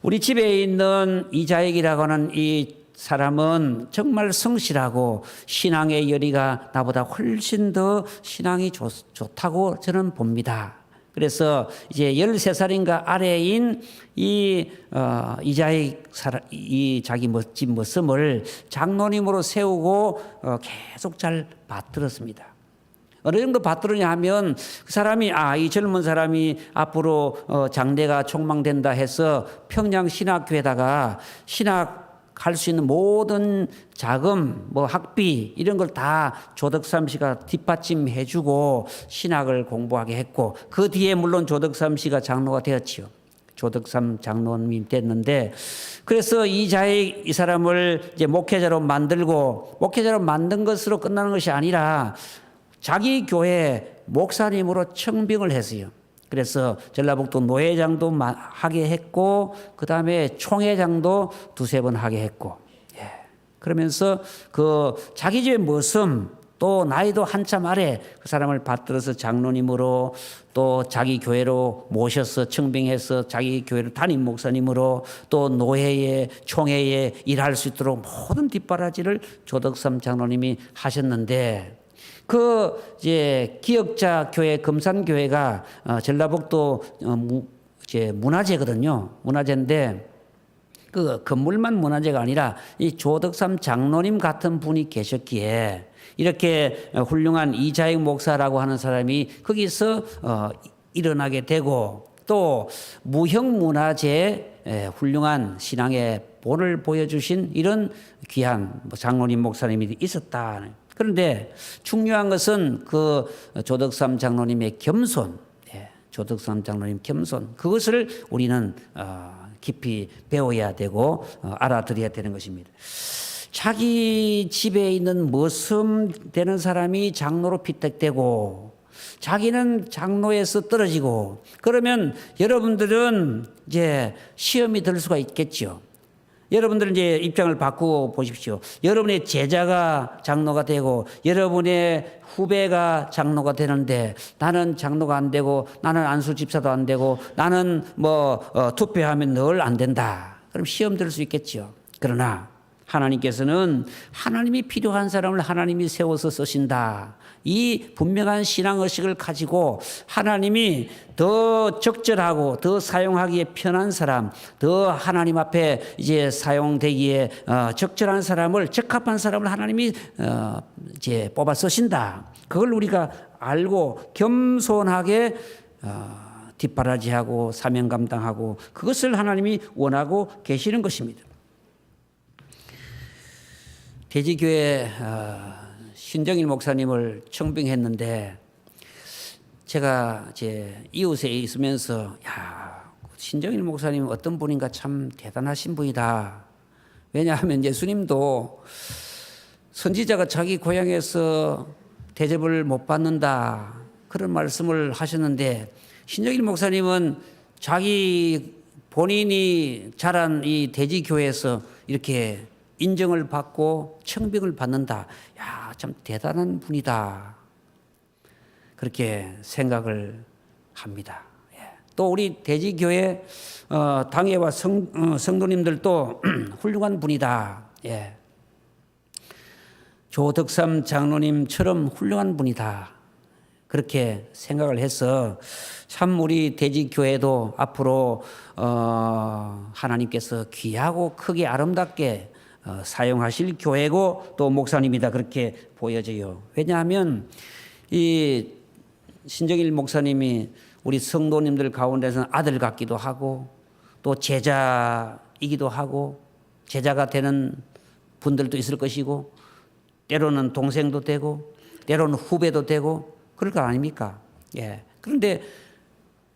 우리 집에 있는 이자익이라고 하는 이 사람은 정말 성실하고 신앙의 열의가 나보다 훨씬 더 신앙이 좋다고 저는 봅니다. 그래서 이제 13살인가 아래인 이자익 이 자기 집 머슴을 장로님으로 세우고 계속 잘 받들었습니다. 어느 정도 받들었냐 하면 그 사람이 이 젊은 사람이 앞으로 장래가 촉망된다 해서 평양 신학교에다가 신학할 수 있는 모든 자금, 학비 이런 걸 다 조덕삼 씨가 뒷받침해 주고 신학을 공부하게 했고 그 뒤에 물론 조덕삼 씨가 장로가 되었지요. 조덕삼 장로님이 됐는데 그래서 이자익 이 사람을 이제 목회자로 만든 것으로 끝나는 것이 아니라 자기 교회 목사님으로 청빙을 했어요. 그래서 전라북도 노회장도 하게 했고 그 다음에 총회장도 두세 번 하게 했고, 그러면서 그 자기 집의 머슴 또 나이도 한참 아래 그 사람을 받들어서 장로님으로 또 자기 교회로 모셔서 청빙해서 자기 교회로 담임 목사님으로 또 노회에 총회에 일할 수 있도록 모든 뒷바라지를 조덕삼 장로님이 하셨는데, 그 이제 기역자 교회 금산교회가 전라북도 이제 문화재거든요. 문화재인데 그 건물만 문화재가 아니라 이 조덕삼 장로님 같은 분이 계셨기에 이렇게 훌륭한 이자익 목사라고 하는 사람이 거기서 일어나게 되고, 또 무형문화재에 훌륭한 신앙의 본을 보여주신 이런 귀한 장로님 목사님이 있었다. 그런데 중요한 것은 그 조덕삼 장로님의 겸손, 조덕삼 장로님 겸손, 그것을 우리는 깊이 배워야 되고 알아들어야 되는 것입니다. 자기 집에 있는 머슴 되는 사람이 장로로 피택되고 자기는 장로에서 떨어지고, 그러면 여러분들은 이제 시험이 들 수가 있겠죠. 여러분들은 이제 입장을 바꾸어 보십시오. 여러분의 제자가 장로가 되고 여러분의 후배가 장로가 되는데 나는 장로가 안 되고 나는 안수 집사도 안 되고 나는 투표하면 늘 안 된다. 그럼 시험 들 수 있겠죠. 그러나 하나님께서는 하나님이 필요한 사람을 하나님이 세워서 쓰신다. 이 분명한 신앙의식을 가지고 하나님이 더 적절하고 더 사용하기에 편한 사람, 더 하나님 앞에 이제 사용되기에 적절한 사람을, 적합한 사람을 하나님이 이제 뽑아 쓰신다. 그걸 우리가 알고 겸손하게 뒷바라지하고 사명 감당하고 그것을 하나님이 원하고 계시는 것입니다. 대지교회 신정일 목사님을 청빙했는데 제가 이제 이웃에 있으면서 신정일 목사님 어떤 분인가 참 대단하신 분이다. 왜냐하면 예수님도 선지자가 자기 고향에서 대접을 못 받는다 그런 말씀을 하셨는데, 신정일 목사님은 자기 본인이 자란 이 대지교회에서 이렇게 인정을 받고 청빙을 받는다. 참 대단한 분이다. 그렇게 생각을 합니다. 또 우리 대지교회 당회와 성도님들도 훌륭한 분이다. 조덕삼 장로님처럼 훌륭한 분이다. 그렇게 생각을 해서 참 우리 대지교회도 앞으로 하나님께서 귀하고 크게 아름답게 사용하실 교회고 또 목사님이다, 그렇게 보여져요. 왜냐하면 이 신정일 목사님이 우리 성도님들 가운데서는 아들 같기도 하고 또 제자이기도 하고 제자가 되는 분들도 있을 것이고 때로는 동생도 되고 때로는 후배도 되고 그럴 거 아닙니까? 그런데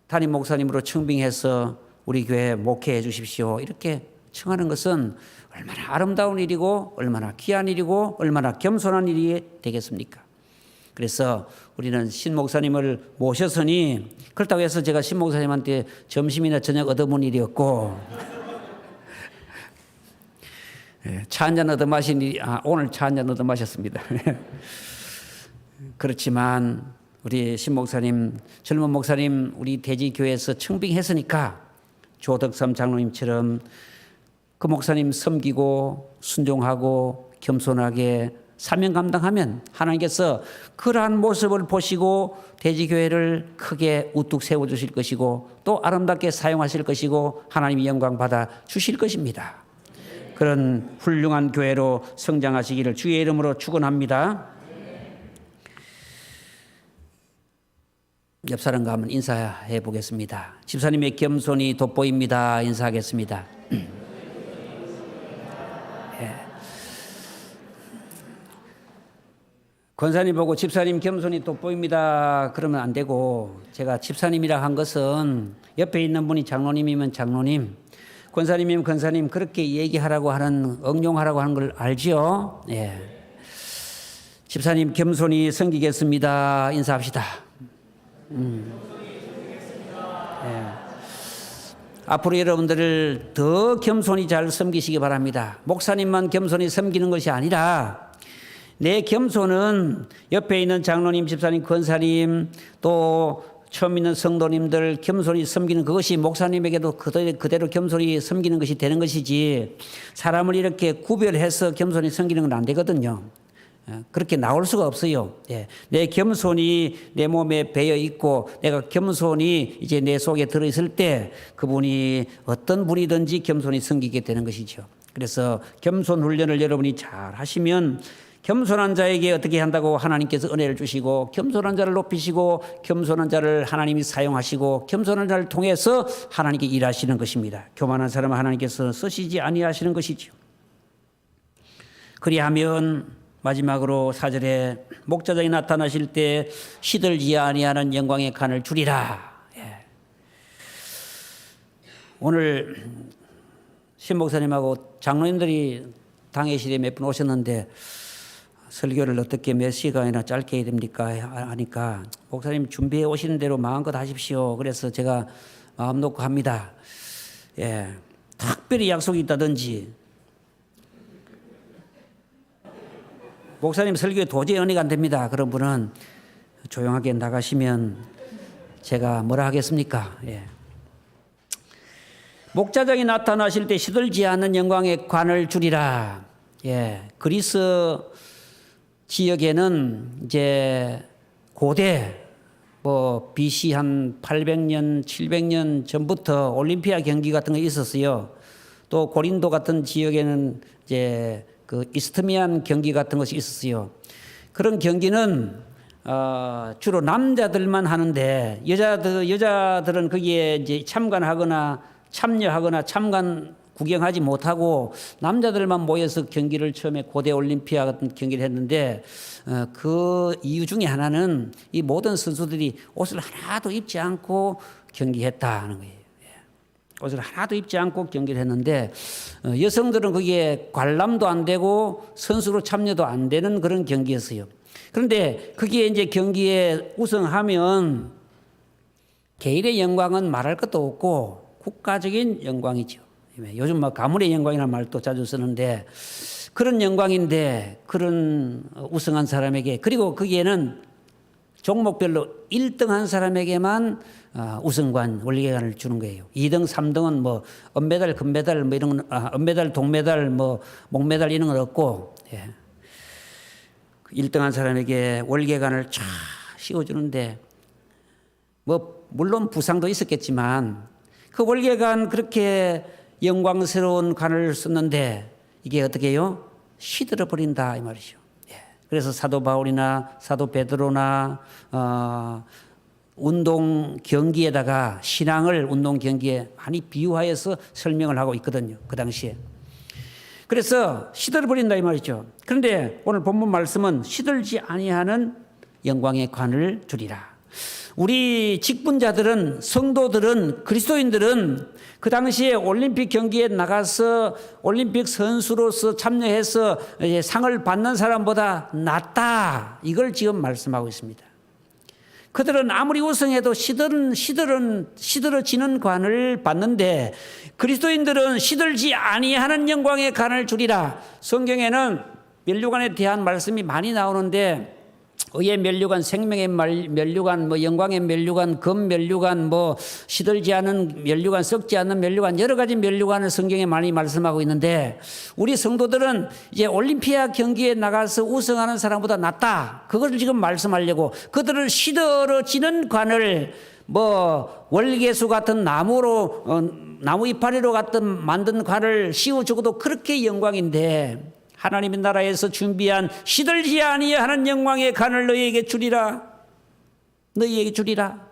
담임 목사님으로 청빙해서 우리 교회 목회해 주십시오 이렇게 청하는 것은 얼마나 아름다운 일이고 얼마나 귀한 일이고 얼마나 겸손한 일이 되겠습니까? 그래서 우리는 신 목사님을 모셨으니, 그렇다고 해서 제가 신 목사님한테 점심이나 저녁 얻어본 일이었고 차 한잔 얻어 마신 일이 오늘 차 한잔 얻어 마셨습니다. 그렇지만 우리 신 목사님, 젊은 목사님 우리 대지교회에서 청빙했으니까 조덕삼 장로님처럼 그 목사님 섬기고 순종하고 겸손하게 사명 감당하면 하나님께서 그러한 모습을 보시고 대지교회를 크게 우뚝 세워주실 것이고 또 아름답게 사용하실 것이고 하나님이 영광 받아 주실 것입니다. 그런 훌륭한 교회로 성장하시기를 주의 이름으로 축원합니다. 옆 사람과 한번 인사해 보겠습니다. 집사님의 겸손이 돋보입니다. 인사하겠습니다. 권사님 보고 집사님 겸손이 돋보입니다 그러면 안 되고, 제가 집사님이라 한 것은 옆에 있는 분이 장로님이면 장로님, 권사님이면 권사님 그렇게 얘기하라고 하는, 응용하라고 하는 걸 알지요? 집사님 겸손히 섬기겠습니다. 인사합시다. 앞으로 여러분들을 더 겸손히 잘 섬기시기 바랍니다. 목사님만 겸손히 섬기는 것이 아니라 내 겸손은 옆에 있는 장로님, 집사님, 권사님 또 처음 있는 성도님들 겸손히 섬기는 그것이 목사님에게도 그대로 겸손히 섬기는 것이 되는 것이지 사람을 이렇게 구별해서 겸손히 섬기는 건 안 되거든요. 그렇게 나올 수가 없어요. 내 겸손이 내 몸에 배어 있고 내가 겸손히 이제 내 속에 들어있을 때 그분이 어떤 분이든지 겸손히 섬기게 되는 것이죠. 그래서 겸손 훈련을 여러분이 잘 하시면 겸손한 자에게 어떻게 한다고 하나님께서 은혜를 주시고 겸손한 자를 높이시고 겸손한 자를 하나님이 사용하시고 겸손한 자를 통해서 하나님께 일하시는 것입니다. 교만한 사람은 하나님께서 쓰시지 아니하시는 것이죠. 그리하면 마지막으로 4절에 목자장이 나타나실 때 시들지 아니하는 영광의 간을 주리라. 오늘 신 목사님하고 장로님들이 당회실에 몇 분 오셨는데 설교를 어떻게 몇 시간이나 짧게 해야 됩니까 하니까 목사님 준비해 오시는 대로 마음껏 하십시오. 그래서 제가 마음 놓고 합니다. 특별히 약속이 있다든지 목사님 설교에 도저히 은혜가 안 됩니다. 그런 분은 조용하게 나가시면 제가 뭐라 하겠습니까? 목자장이 나타나실 때 시들지 않는 영광의 관을 주리라. 그리스 지역에는 이제 고대 BC 한 800년, 700년 전부터 올림피아 경기 같은 거 있었어요. 또 고린도 같은 지역에는 이제 그 이스트미안 경기 같은 것이 있었어요. 그런 경기는 주로 남자들만 하는데 여자들은 거기에 이제 참관하거나 참여하거나 구경하지 못하고 남자들만 모여서 경기를 처음에 고대 올림피아 같은 경기를 했는데 그 이유 중에 하나는 이 모든 선수들이 옷을 하나도 입지 않고 경기했다는 거예요. 옷을 하나도 입지 않고 경기를 했는데 여성들은 거기에 관람도 안 되고 선수로 참여도 안 되는 그런 경기였어요. 그런데 거기에 이제 경기에 우승하면 개인의 영광은 말할 것도 없고 국가적인 영광이죠. 요즘 가문의 영광이라는 말도 자주 쓰는데 그런 영광인데 그런 우승한 사람에게 그리고 거기에는 종목별로 1등한 사람에게만 우승관, 원리관을 주는 거예요. 2등, 3등은 은메달, 금메달, 이런 건, 은메달, 동메달, 목메달 이런 건 없고, 1등한 사람에게 월계관을 쫙 씌워주는데, 물론 부상도 있었겠지만, 그 월계관 그렇게 영광스러운 관을 썼는데, 이게 어떻게 해요? 시들어 버린다, 이 말이죠. 그래서 사도 바울이나 사도 베드로나 운동 경기에다가 신앙을 운동 경기에 많이 비유하여서 설명을 하고 있거든요. 그 당시에. 그래서 시들어 버린다 이 말이죠. 그런데 오늘 본문 말씀은 시들지 아니하는 영광의 관을 주리라. 우리 직분자들은 성도들은 그리스도인들은 그 당시에 올림픽 경기에 나가서 올림픽 선수로서 참여해서 상을 받는 사람보다 낫다. 이걸 지금 말씀하고 있습니다. 그들은 아무리 우승해도 시들어지는 관을 받는데 그리스도인들은 시들지 아니하는 영광의 관을 주리라. 성경에는 면류관에 대한 말씀이 많이 나오는데 의의 면류관, 생명의 면류관, 영광의 면류관, 금 면류관, 시들지 않은 면류관, 썩지 않는 면류관, 여러 가지 면류관을 성경에 많이 말씀하고 있는데 우리 성도들은 이제 올림피아 경기에 나가서 우승하는 사람보다 낫다. 그걸 지금 말씀하려고 그들을 시들어지는 관을 월계수 같은 나무 이파리로 같은 만든 관을 씌워주고도 그렇게 영광인데 하나님의 나라에서 준비한 시들지 아니하는 영광의 관을 너희에게 주리라. 너희에게 주리라.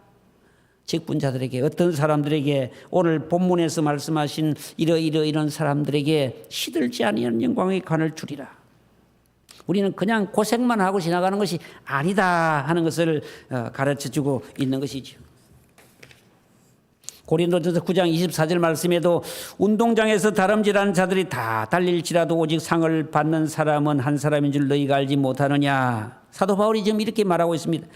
직분자들에게 어떤 사람들에게 오늘 본문에서 말씀하신 이런 사람들에게 시들지 아니하는 영광의 관을 주리라. 우리는 그냥 고생만 하고 지나가는 것이 아니다 하는 것을 가르쳐주고 있는 것이죠. 고린도전서 9장 24절 말씀에도 운동장에서 다름질하는 자들이 다 달릴지라도 오직 상을 받는 사람은 한 사람인 줄 너희가 알지 못하느냐. 사도 바울이 지금 이렇게 말하고 있습니다.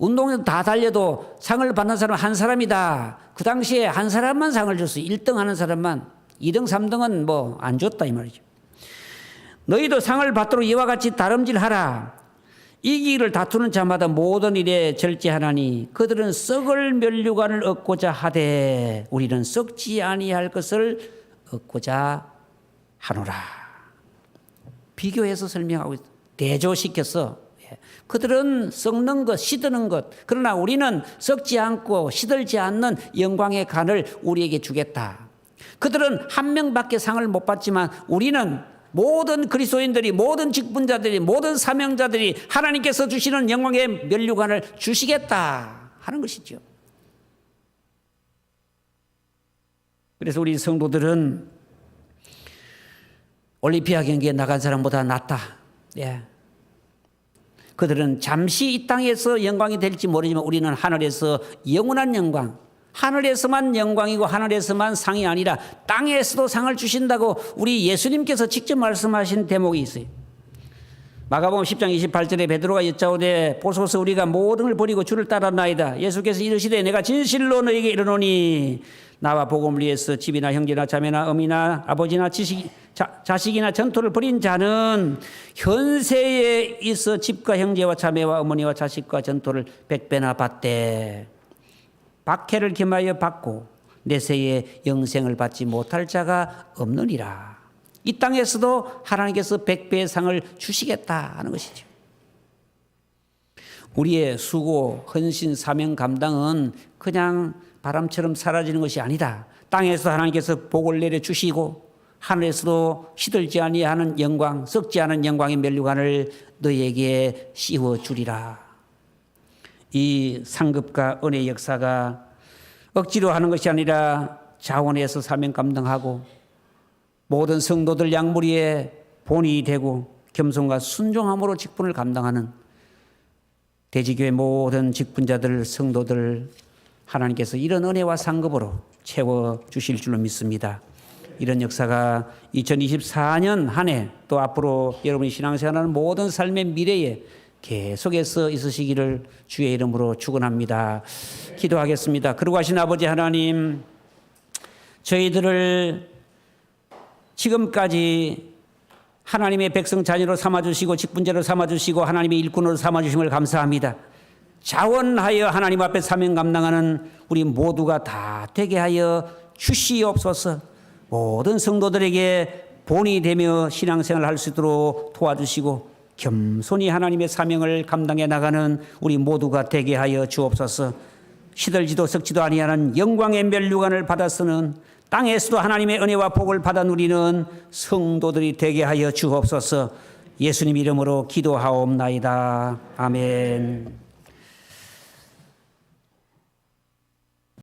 운동에서 다 달려도 상을 받는 사람은 한 사람이다. 그 당시에 한 사람만 상을 줬어요. 1등 하는 사람만. 2등, 3등은 뭐 안 줬다 이 말이죠. 너희도 상을 받도록 이와 같이 다름질하라. 이기기를 다투는 자마다 모든 일에 절제하나니 그들은 썩을 면류관을 얻고자 하되 우리는 썩지 아니할 것을 얻고자 하노라. 비교해서 설명하고 있어. 대조시켰어. 그들은 썩는 것, 시드는 것. 그러나 우리는 썩지 않고 시들지 않는 영광의 간을 우리에게 주겠다. 그들은 한 명밖에 상을 못 받지만 우리는 모든 그리스도인들이, 모든 직분자들이, 모든 사명자들이 하나님께서 주시는 영광의 면류관을 주시겠다 하는 것이죠. 그래서 우리 성도들은 올림피아 경기에 나간 사람보다 낫다. 예. 그들은 잠시 이 땅에서 영광이 될지 모르지만 우리는 하늘에서 영원한 영광, 하늘에서만 영광이고 하늘에서만 상이 아니라 땅에서도 상을 주신다고 우리 예수님께서 직접 말씀하신 대목이 있어요. 마가복음 10장 28절에 베드로가 여짜오되 보소서 우리가 모든 걸 버리고 주를 따랐나이다. 예수께서 이르시되 내가 진실로 너에게 이르노니 나와 복음을 위해서 집이나 형제나 자매나 어미나 아버지나 자식이나 전토를 벌인 자는 현세에 있어 집과 형제와 자매와 어머니와 자식과 전토를 100배나 받되 박해를 겸하여 받고 내세에 영생을 받지 못할 자가 없느니라. 이 땅에서도 하나님께서 100배의 상을 주시겠다 하는 것이죠. 우리의 수고, 헌신, 사명 감당은 그냥 바람처럼 사라지는 것이 아니다. 땅에서 하나님께서 복을 내려주시고 하늘에서도 시들지 아니하는 영광, 썩지 않은 영광의 면류관을 너희에게 씌워주리라. 이 상급과 은혜의 역사가 억지로 하는 것이 아니라 자원해서 사명 감당하고 모든 성도들 양무리의 본이 되고 겸손과 순종함으로 직분을 감당하는 대지교회 모든 직분자들, 성도들 하나님께서 이런 은혜와 상급으로 채워주실 줄로 믿습니다. 이런 역사가 2024년 한 해 또 앞으로 여러분이 신앙생활하는 모든 삶의 미래에 계속해서 있으시기를 주의 이름으로 축원합니다. 기도하겠습니다. 거룩하신 아버지 하나님, 저희들을 지금까지 하나님의 백성 자녀로 삼아주시고 직분자로 삼아주시고 하나님의 일꾼으로 삼아주심을 감사합니다. 자원하여 하나님 앞에 사명 감당하는 우리 모두가 다 되게 하여 주시옵소서. 모든 성도들에게 본이 되며 신앙생활을 할 수 있도록 도와주시고 겸손히 하나님의 사명을 감당해 나가는 우리 모두가 되게 하여 주옵소서. 시들지도 썩지도 아니하는 영광의 면류관을 받아 쓰는 땅에서도 하나님의 은혜와 복을 받아 누리는 성도들이 되게 하여 주옵소서. 예수님 이름으로 기도하옵나이다. 아멘.